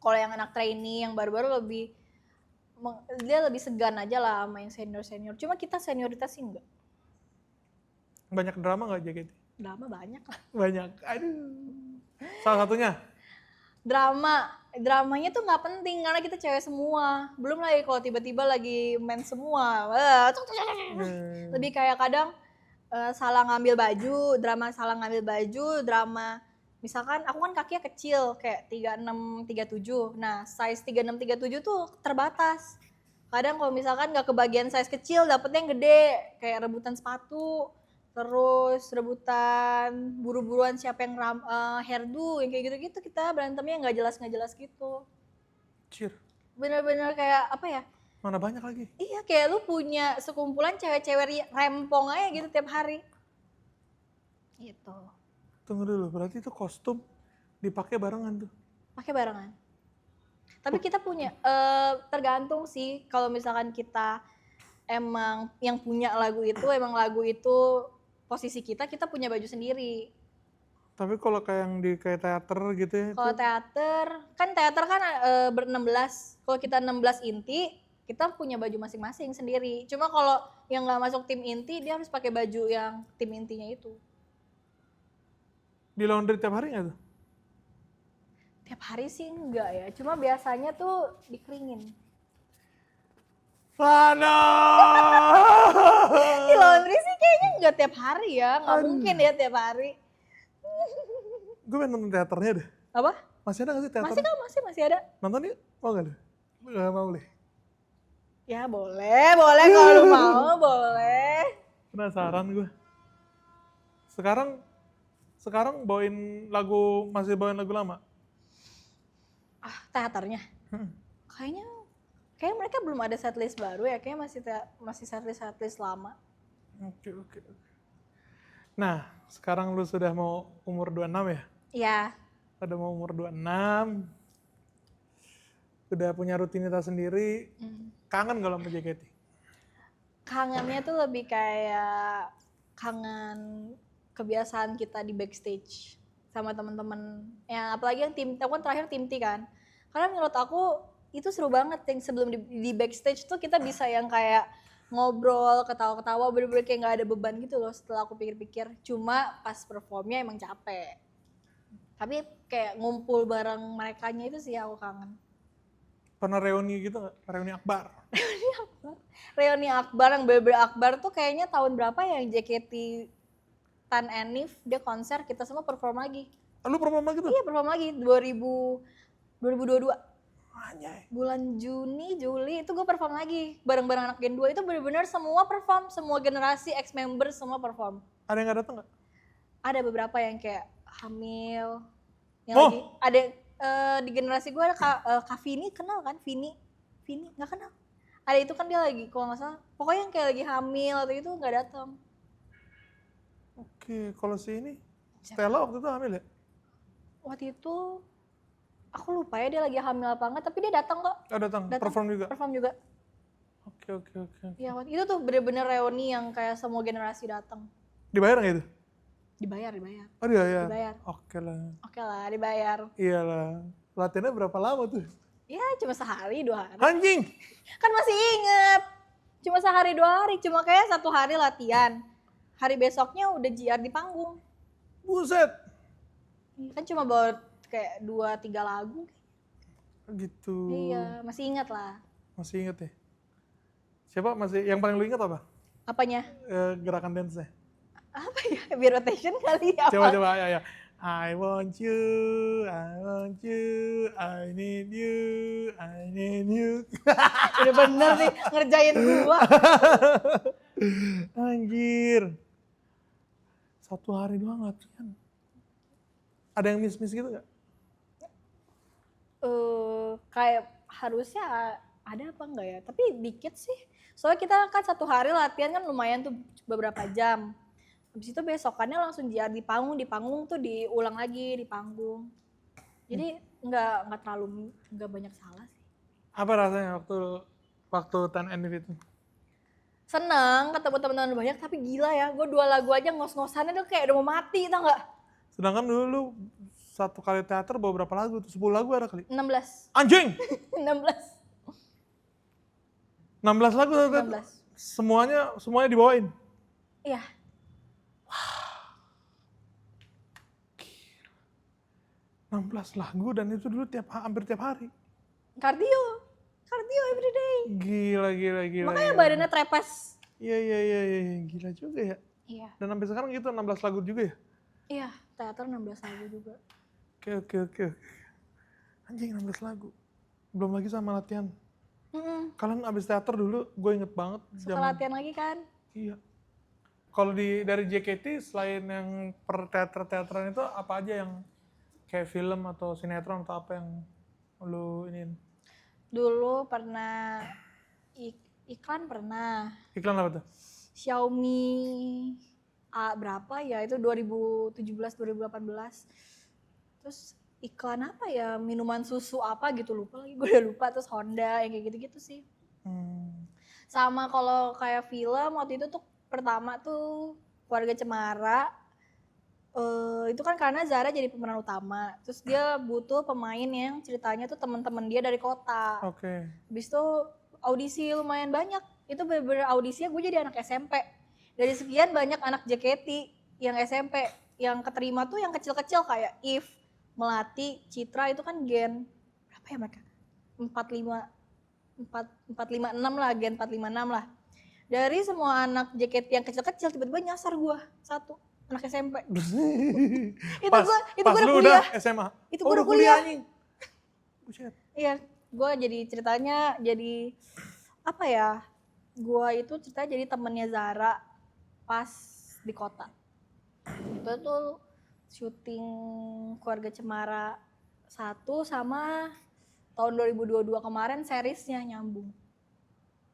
Kalau yang anak trainee yang baru-baru dia lebih segan aja lah sama yang senior. Cuma kita senioritas sih enggak. Banyak drama nggak JKT? Drama banyak lah. Banyak. Aduh. Salah satunya? Dramanya tuh nggak penting karena kita cewek semua. Belum lagi kalau tiba-tiba lagi main semua. Lebih kayak kadang salah ngambil baju, drama misalkan aku kan kakinya kecil kayak 36 37. Nah, size 36 37 tuh terbatas. Kadang kalau misalkan nggak kebagian size kecil dapetnya yang gede, kayak rebutan sepatu. Terus rebutan buru-buruan siapa yang hairdo yang kayak gitu-gitu, kita berantemnya nggak jelas gitu. Cir. Bener-bener kayak apa ya? Mana banyak lagi? Iya kayak lu punya sekumpulan cewek-cewek rempong aja gitu tiap hari. Gitu. Tunggu dulu, berarti itu kostum dipakai barengan tuh? Pakai barengan. Tapi kita punya tergantung sih kalau misalkan kita emang yang punya lagu itu posisi kita punya baju sendiri. Tapi kalau kayak yang di kayak teater gitu ya? Kalau teater kan ber-16. Kalau kita 16 inti, kita punya baju masing-masing sendiri. Cuma kalau yang nggak masuk tim inti, dia harus pakai baju yang tim intinya itu. Di laundry tiap hari nggak tuh? Tiap hari sih enggak ya. Cuma biasanya tuh dikeringin. Di laundry sih kayaknya nggak tiap hari ya, nggak mungkin ya tiap hari. Gue pengen nonton teaternya deh. Apa? Masih ada nggak sih teater? Masih ada. Nonton yuk, mau nggak lu? Nggak mau deh. Ya boleh kalau lu mau boleh. Penasaran gue. Sekarang masih bawain lagu lama? Teaternya? Kayaknya mereka belum ada setlist baru ya, kayaknya masih setlist lama. Oke. Nah, sekarang lu sudah mau umur 26 ya? Iya. Udah mau umur 26. Udah punya rutinitas sendiri. Kangen gak sama JKT? Kangennya tuh lebih kayak kangen kebiasaan kita di backstage sama teman-teman. Ya apalagi yang aku kan terakhir tim T kan. Karena menurut aku itu seru banget yang sebelum di backstage tuh kita bisa yang kayak ngobrol, ketawa-ketawa, bener-bener kayak gak ada beban gitu loh setelah aku pikir-pikir. Cuma pas performnya emang capek. Tapi kayak ngumpul bareng merekanya itu sih aku kangen. Pernah reuni gitu gak? Reuni akbar? Reuni akbar yang bener-bener akbar tuh kayaknya tahun berapa ya yang JKT Tan Enif dia konser, kita semua perform lagi. Lu perform lagi tuh? Iya perform lagi, 2022. Anjay. Bulan Juni, Juli itu gue perform lagi bareng-bareng anak Gen 2. Itu benar-benar semua perform, semua generasi ex-member semua perform. Ada yang gak datang gak? Ada beberapa yang kayak hamil, Yang Oh. lagi ada di generasi gue ada Kak Vini, kenal kan? Vini nggak kenal. Ada itu kan dia lagi kalau nggak salah, pokoknya yang kayak lagi hamil atau itu nggak datang. Oke, kalau si ini Stella waktu itu hamil ya? Waktu itu aku lupa ya dia lagi hamil apa enggak, tapi dia datang kok. Oh, datang, perform juga. Perform juga. Oke. Iya, waktu itu tuh bener-bener reuni yang kayak semua generasi datang. Dibayar nggak itu? Dibayar. Oh dibayar. Dibayar. Oke lah. Oke lah, dibayar. Iyalah. Latihannya berapa lama tuh? Ya cuma sehari 2 hari. Anjing. Kan masih inget. Cuma sehari 2 hari, cuma kayak 1 hari latihan. Hari besoknya udah JR di panggung. Buset. Kan cuma bawa kayak 2-3 lagu. Gitu. Iya, masih ingat lah. Masih inget ya? Siapa masih, yang paling lu inget apa? Apanya? Gerakan dance-nya. Apa ya? Beer rotation kali ya? Coba, ya. I want you, I need you. Udah bener nih ngerjain gua. Anjir. 1 hari doang latihan. Ada yang miss gitu gak? Kayak harusnya ada apa enggak ya? Tapi dikit sih. Soalnya kita kan 1 hari latihan kan lumayan tuh beberapa jam. Habis itu besokannya langsung JR di panggung tuh diulang lagi di panggung. Jadi nggak banyak salah sih. Apa rasanya waktu 10NF itu? Seneng ketemu teman-teman banyak, tapi gila ya, gue 2 lagu aja ngos-ngosannya tuh kayak udah mau mati, tau nggak? Sedangkan dulu 1 kali teater bawa berapa lagu tuh? 10 lagu ada kali? 16. Anjing! 16. 16 lagu tuh. 16. Semuanya dibawain? Iya. 16 lagu dan itu dulu hampir tiap hari. Kardio everyday. Gila. Makanya badannya trepes. Iya, gila juga ya. Iya. Dan sampai sekarang gitu 16 lagu juga ya? Iya, teater 16 lagu juga. Oke. Anjing 16 lagu. Belum lagi sama latihan. Kalian abis teater dulu, gue inget banget. Suka latihan lagi kan? Iya. Kalau dari JKT selain yang per teateran itu apa aja yang kayak film atau sinetron atau apa yang lu iniin? Dulu pernah iklan pernah. Iklan apa tuh? Xiaomi A berapa ya, itu 2017-2018. Terus iklan apa ya, minuman susu apa gitu, lupa lagi, gue udah lupa. Terus Honda yang kayak gitu-gitu sih. Sama kalau kayak film waktu itu tuh pertama tuh Keluarga Cemara. Itu kan karena Zara jadi pemeran utama, terus dia butuh pemain yang ceritanya tuh teman-teman dia dari kota. Oke. Habis itu audisi lumayan banyak, itu bener-bener audisinya gue jadi anak SMP. Dari sekian banyak anak JKT yang SMP, yang keterima tuh yang kecil-kecil kayak If, Melati, Citra, itu kan gen berapa ya mereka? 456 lah, gen 456 lah. Dari semua anak JKT yang kecil-kecil tiba-tiba nyasar gue satu. Anak SMP. Itu gue udah kuliah. SMA. Itu gue udah kuliah. Buset. Iya, gue jadi ceritanya jadi apa ya? Gue itu ceritanya jadi temennya Zara pas di kota. Itu tuh syuting Keluarga Cemara 1 sama tahun 2022 kemarin seriesnya nyambung.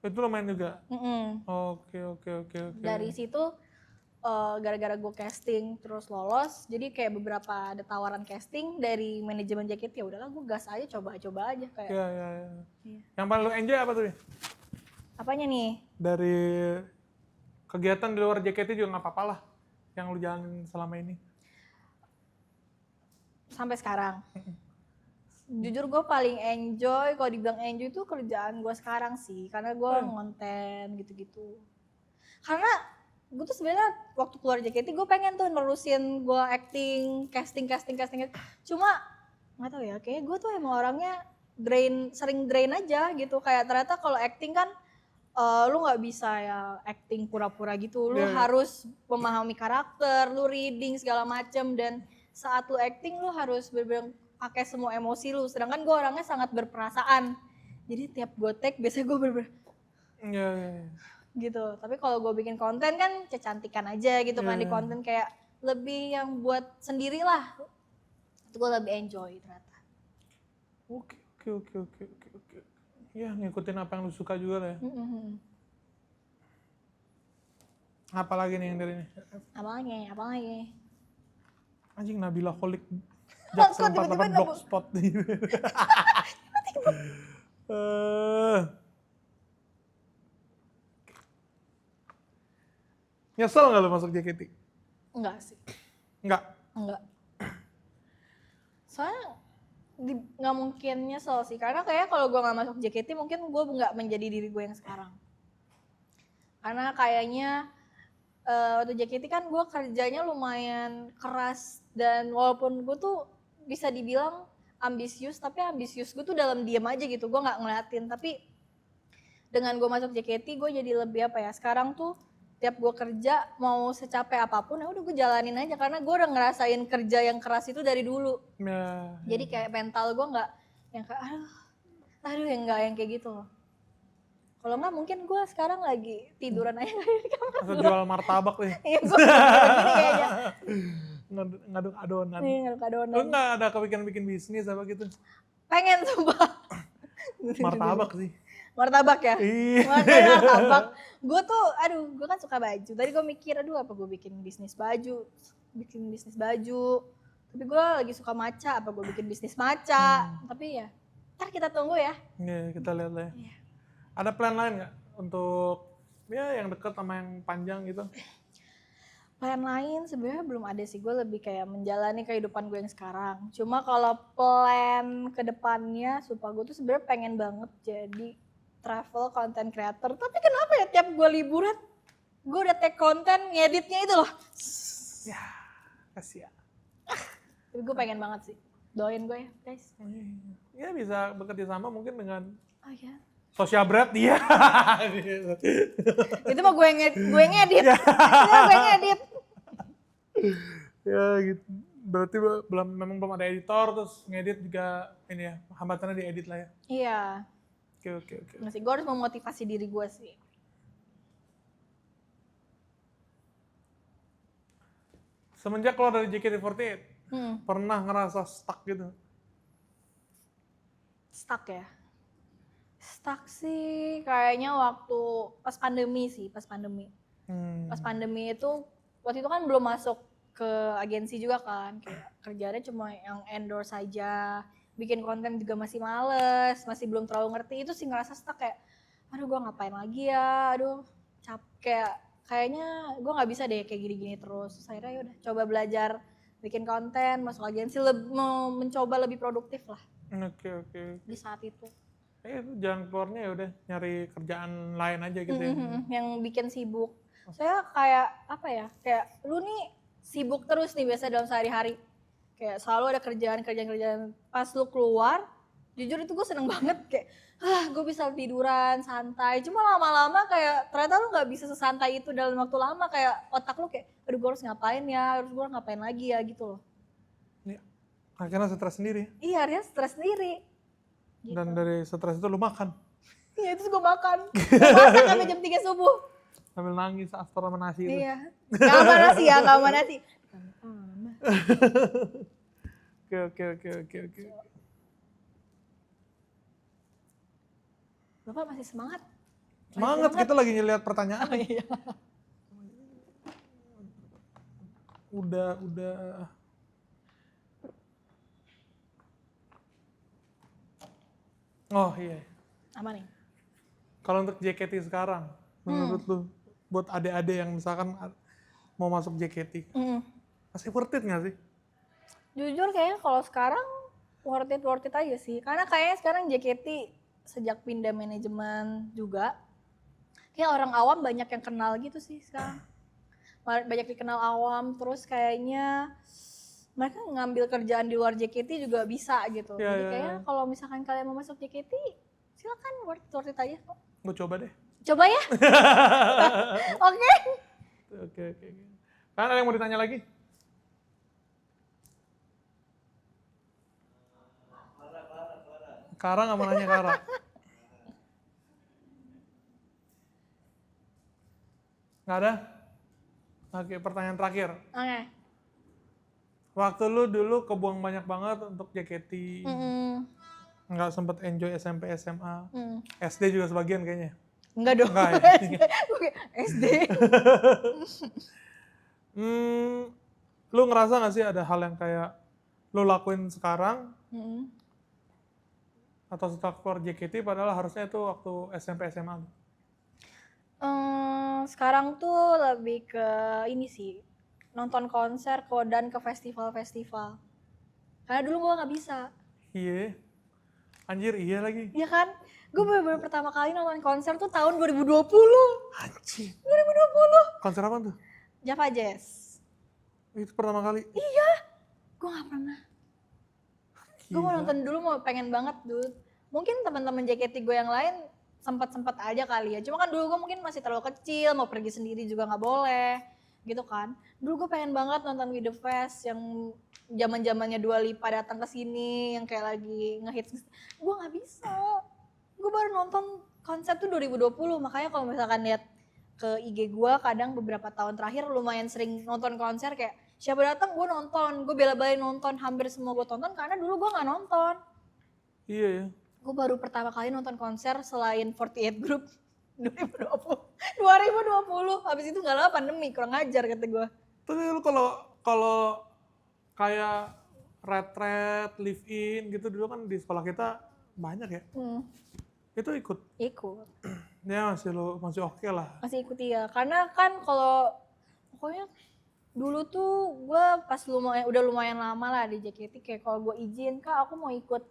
Itu lumayan juga. Oke. Dari situ gara-gara gue casting terus lolos, jadi kayak beberapa ada tawaran casting dari manajemen JKT, ya udahlah gue gas aja, coba aja kayak. Iya. Yang paling lu enjoy apa tuh? Apanya nih? Dari kegiatan di luar JKT juga nggak apa-apa lah yang lu jalanin selama ini. Sampai sekarang. Jujur gue paling enjoy, kalau dibilang enjoy itu kerjaan gue sekarang sih, karena gue ngonten gitu-gitu. Karena gue tuh sebenarnya waktu keluar JKT gue pengen tuh nerusin gue acting, casting. Cuma nggak tahu ya, kayaknya gue tuh emang orangnya sering drain aja gitu. Kayak ternyata kalau acting kan lu nggak bisa ya acting pura-pura gitu. Lu harus memahami karakter, lu reading segala macem, dan saat lu acting lu harus bener-bener pakai semua emosi lu. Sedangkan gue orangnya sangat berperasaan. Jadi tiap gue take biasanya gue bener-bener gitu. Tapi kalau gue bikin konten kan kecantikan aja gitu kan, di konten kayak lebih yang buat sendiri lah. Itu gue lebih enjoy ternyata. Oke. Ya, ngikutin apa yang lu suka juga lah ya. Apa lagi nih yang dari ini? Apa lagi? Anjing Nabila Holik. Kok Jaksel tiba-tiba 48 Blogspot. Nyesel nggak lu masuk JKT? Enggak sih. Enggak. Soalnya nggak mungkin nyesel sih, karena kayak kalau gue nggak masuk JKT mungkin gue nggak menjadi diri gue yang sekarang. Karena kayaknya waktu JKT kan gue kerjanya lumayan keras, dan walaupun gue tuh bisa dibilang ambisius, tapi ambisius gue tuh dalam diam aja gitu, gue nggak ngeliatin. Tapi dengan gue masuk JKT gue jadi lebih apa ya, sekarang tuh tiap gue kerja mau secapek apapun ya udah gue jalanin aja, karena gue udah ngerasain kerja yang keras itu dari dulu. Jadi kayak mental gue nggak yang kayak aduh yang kayak gitu loh. Kalau nggak mungkin gue sekarang lagi tiduran aja di kamar. Atau jual martabak nih. Iya, gue gini kayaknya. Ngaduk adonan. Iya, ngaduk adonan. Lu nggak ada kepikiran bikin bisnis apa gitu? Pengen sumpah. Martabak sih. Martabak ya? Iya. Martabak. Gue tuh, gue kan suka baju. Tadi gue mikir, apa gue bikin bisnis baju. Tapi gue lagi suka maca, apa gue bikin bisnis maca. Tapi ya, ntar kita tunggu ya. Iya, kita lihat lah ya. Iya. Ada plan lain nggak untuk ya yang dekat sama yang panjang gitu? Plan lain sebenarnya belum ada sih, gue lebih kayak menjalani kehidupan gue yang sekarang. Cuma kalau plan ke depannya, sumpah gue tuh sebenarnya pengen banget jadi travel content creator. Tapi kenapa ya tiap gue liburan, gue udah take konten, ngeditnya itu loh. Ya, kasihan. Tapi gue pengen banget sih, doain gue ya guys. Ya bisa bekerja sama mungkin dengan Oh ya. Social Bread, iya. Itu mah gue ngedit. Itu gue ngedit. Ya gitu. Berarti memang belum ada editor, terus ngedit juga ini ya, hambatannya di edit lah ya. Iya. Oke. Masih gue harus memotivasi diri gue sih. Semenjak keluar dari JKT48, pernah ngerasa stuck gitu? Stuck ya? Stuck sih kayaknya waktu pas pandemi sih, pas pandemi. Pas pandemi itu, waktu itu kan belum masuk ke agensi juga kan, kayak kerjaannya cuma yang endorse aja, bikin konten juga masih males, masih belum terlalu ngerti, itu sih ngerasa stuck kayak, aduh gue ngapain lagi ya, aduh capek, kayaknya gue nggak bisa deh kayak gini-gini terus. Terus akhirnya yaudah coba belajar bikin konten, masuk agensi, mau mencoba lebih produktif lah. Oke. Di saat itu. Itu jalan keluarnya ya udah nyari kerjaan lain aja gitu ya. Yang bikin sibuk. Saya kayak apa ya? Kayak lu nih sibuk terus nih biasa dalam sehari-hari. Kayak selalu ada kerjaan. Pas lu keluar, jujur itu gue seneng banget kayak gue bisa tiduran santai. Cuma lama-lama kayak ternyata lu nggak bisa sesantai itu dalam waktu lama, kayak otak lu kayak aduh gue harus ngapain ya, gue ngapain lagi ya gitu loh. Ya, akhirnya stres sendiri. Iya, akhirnya stres sendiri. Gitu. Dan dari stres itu lu makan. Iya, itu gue makan. Gue masak sampai jam 3 subuh. Sambil nangis after sama nasi itu. Iya. Gak sama nasi ya, gak sama nasi. Oke. Bapak masih semangat? Semangat, kita lagi ngeliat pertanyaan. Oh iya. Udah. Oh iya. Apa nih? Kalau untuk JKT sekarang, menurut lu, buat adik-adik yang misalkan mau masuk JKT, masih worth it nggak sih? Jujur kayaknya kalau sekarang worth it aja sih. Karena kayaknya sekarang JKT sejak pindah manajemen juga, kayak orang awam banyak yang kenal gitu sih sekarang. Banyak dikenal awam, terus kayaknya mereka ngambil kerjaan di luar JKT juga bisa gitu. Ya, Jadi kayaknya kalau misalkan kalian mau masuk JKT, silakan worth it aja kok. Gue coba deh. Coba ya. Oke. Oke. Kan ada yang mau ditanya lagi? Kara nggak mau nanya Kara. Nggak ada? Oke, pertanyaan terakhir. Oke. Waktu lu dulu kebuang banyak banget untuk JKT. Nggak sempet enjoy SMP, SMA. SD juga sebagian kayaknya. Enggak dong. Enggak ya? Oke, SD. Lu ngerasa nggak sih ada hal yang kayak lu lakuin sekarang atau setelah keluar JKT padahal harusnya itu waktu SMP, SMA? Sekarang tuh lebih ke ini sih, nonton konser dan ke festival-festival. Karena dulu gue nggak bisa. Iya. Anjir, iya lagi. Iya kan? Gue bener-bener pertama kali nonton konser tuh tahun 2020. Anjir. 2020. Konser apa tuh? Java Jazz. Itu pertama kali? Iya. Gue gak pernah. Gue mau nonton dulu, pengen banget dulu. Mungkin teman-teman JKT gue yang lain sempat aja kali ya. Cuma kan dulu gue mungkin masih terlalu kecil, mau pergi sendiri juga gak boleh. Gitu kan. Dulu gue pengen banget nonton With The Fest yang zaman-zamannya Dua Lipa datang ke sini, yang kayak lagi ngehits. Gue gak bisa. Gue baru nonton konser tuh 2020, makanya kalau misalkan lihat ke IG gue kadang beberapa tahun terakhir lumayan sering nonton konser, kayak siapa datang gue nonton, gue bela-belain nonton, hampir semua gue tonton karena dulu gue nggak nonton. Iya ya. Gue baru pertama kali nonton konser selain 48 Group 2020, habis itu nggak lama pandemi, kurang ajar kata gue. Tapi lu kalau kayak retret, live in gitu dulu kan di sekolah kita banyak ya. Itu ikut? Ikut. Ya masih oke lah. Masih ikut ya, karena kan kalau pokoknya dulu tuh gue pas udah lumayan lama lah di JKT, kayak kalau gue izin, Kak aku mau ikut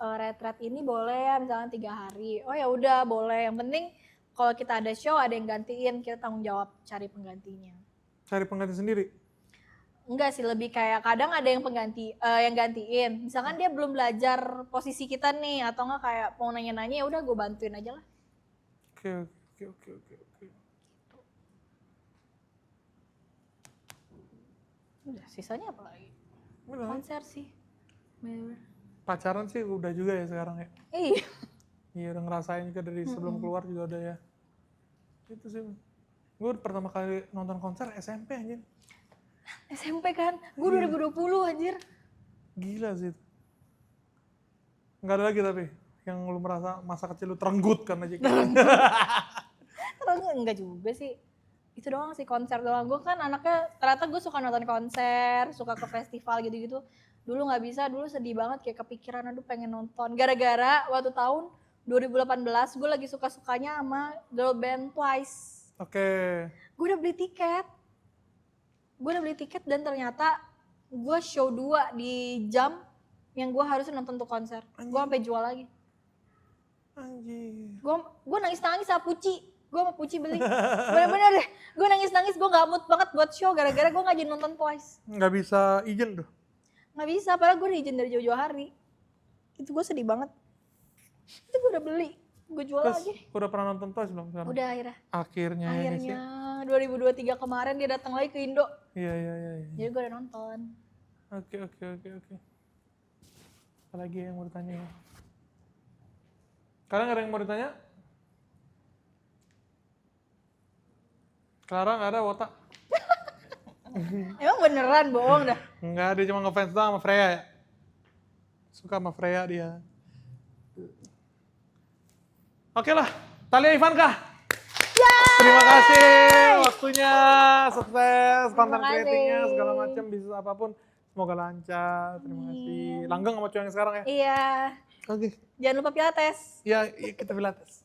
retret ini boleh ya, misalnya 3 hari. Oh ya udah boleh, yang penting kalau kita ada show ada yang gantiin, kita tanggung jawab cari penggantinya. Cari pengganti sendiri? Enggak sih, lebih kayak kadang ada yang yang gantiin. Misalkan dia belum belajar posisi kita nih, atau enggak kayak mau nanya-nanya, ya udah gue bantuin aja lah. Oke. Udah, sisanya apa lagi? Bener. Konser sih. Bener. Pacaran sih udah juga ya sekarang ya. Iya. Iya udah ngerasain juga dari sebelum keluar juga udah ya. Itu sih. Gue pertama kali nonton konser SMP anjir. SMP kan? Gue 2020 anjir. Gila sih itu. Nggak ada lagi tapi yang lu merasa masa kecil lu terenggut karena JKT. Terus enggak juga sih. Itu doang sih, konser doang. Gue kan anaknya, ternyata gue suka nonton konser, suka ke festival gitu-gitu. Dulu nggak bisa, dulu sedih banget kayak kepikiran, aduh pengen nonton. Gara-gara waktu tahun 2018 gue lagi suka-sukanya sama girl band Twice. Oke. Gue udah beli tiket dan ternyata gue show 2 di jam yang gue harusnya nonton tuh konser. Gue sampai jual lagi. Anjir. Gue nangis-nangis sama Puci. Gue sama Puci beli. Bener-bener deh. Gue nangis-nangis, gue gak mood banget buat show gara-gara gue gak jadi nonton Twice. Nggak bisa izin tuh? Nggak bisa, padahal gue udah izin dari jauh-jauh hari. Itu gue sedih banget. Itu gue udah beli. Gue jual Terus lagi. udah pernah nonton Twice belum sekarang? Udah akhirnya. Akhirnya. 2023 kemarin dia datang lagi ke Indo. Iya. Jadi gue udah nonton. Oke. Apalagi yang mau ditanya ya? Sekarang ada yang mau ditanya? Clara nggak ada, Wota? Emang beneran bohong dah? Nggak, dia cuma ngefans doang sama Freya ya? Suka sama Freya dia. Oke lah, Thalia Ivanka. Terima kasih waktunya, sukses, konten creatingnya, segala macam, bisnis apapun. Semoga lancar, terima kasih. Langgeng sama cowok yang sekarang ya? Iya. Oke. Jangan lupa pilates. Ya, kita pilates.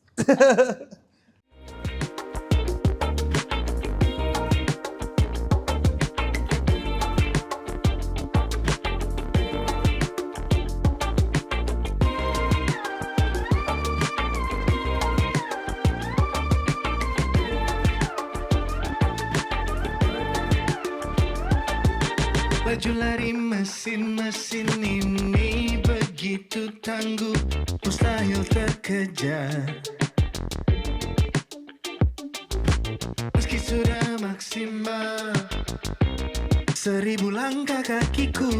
Laju lari mesin-mesin ini begitu tangguh, mustahil terkejar. Meski sudah maksimal 1000 langkah kakiku,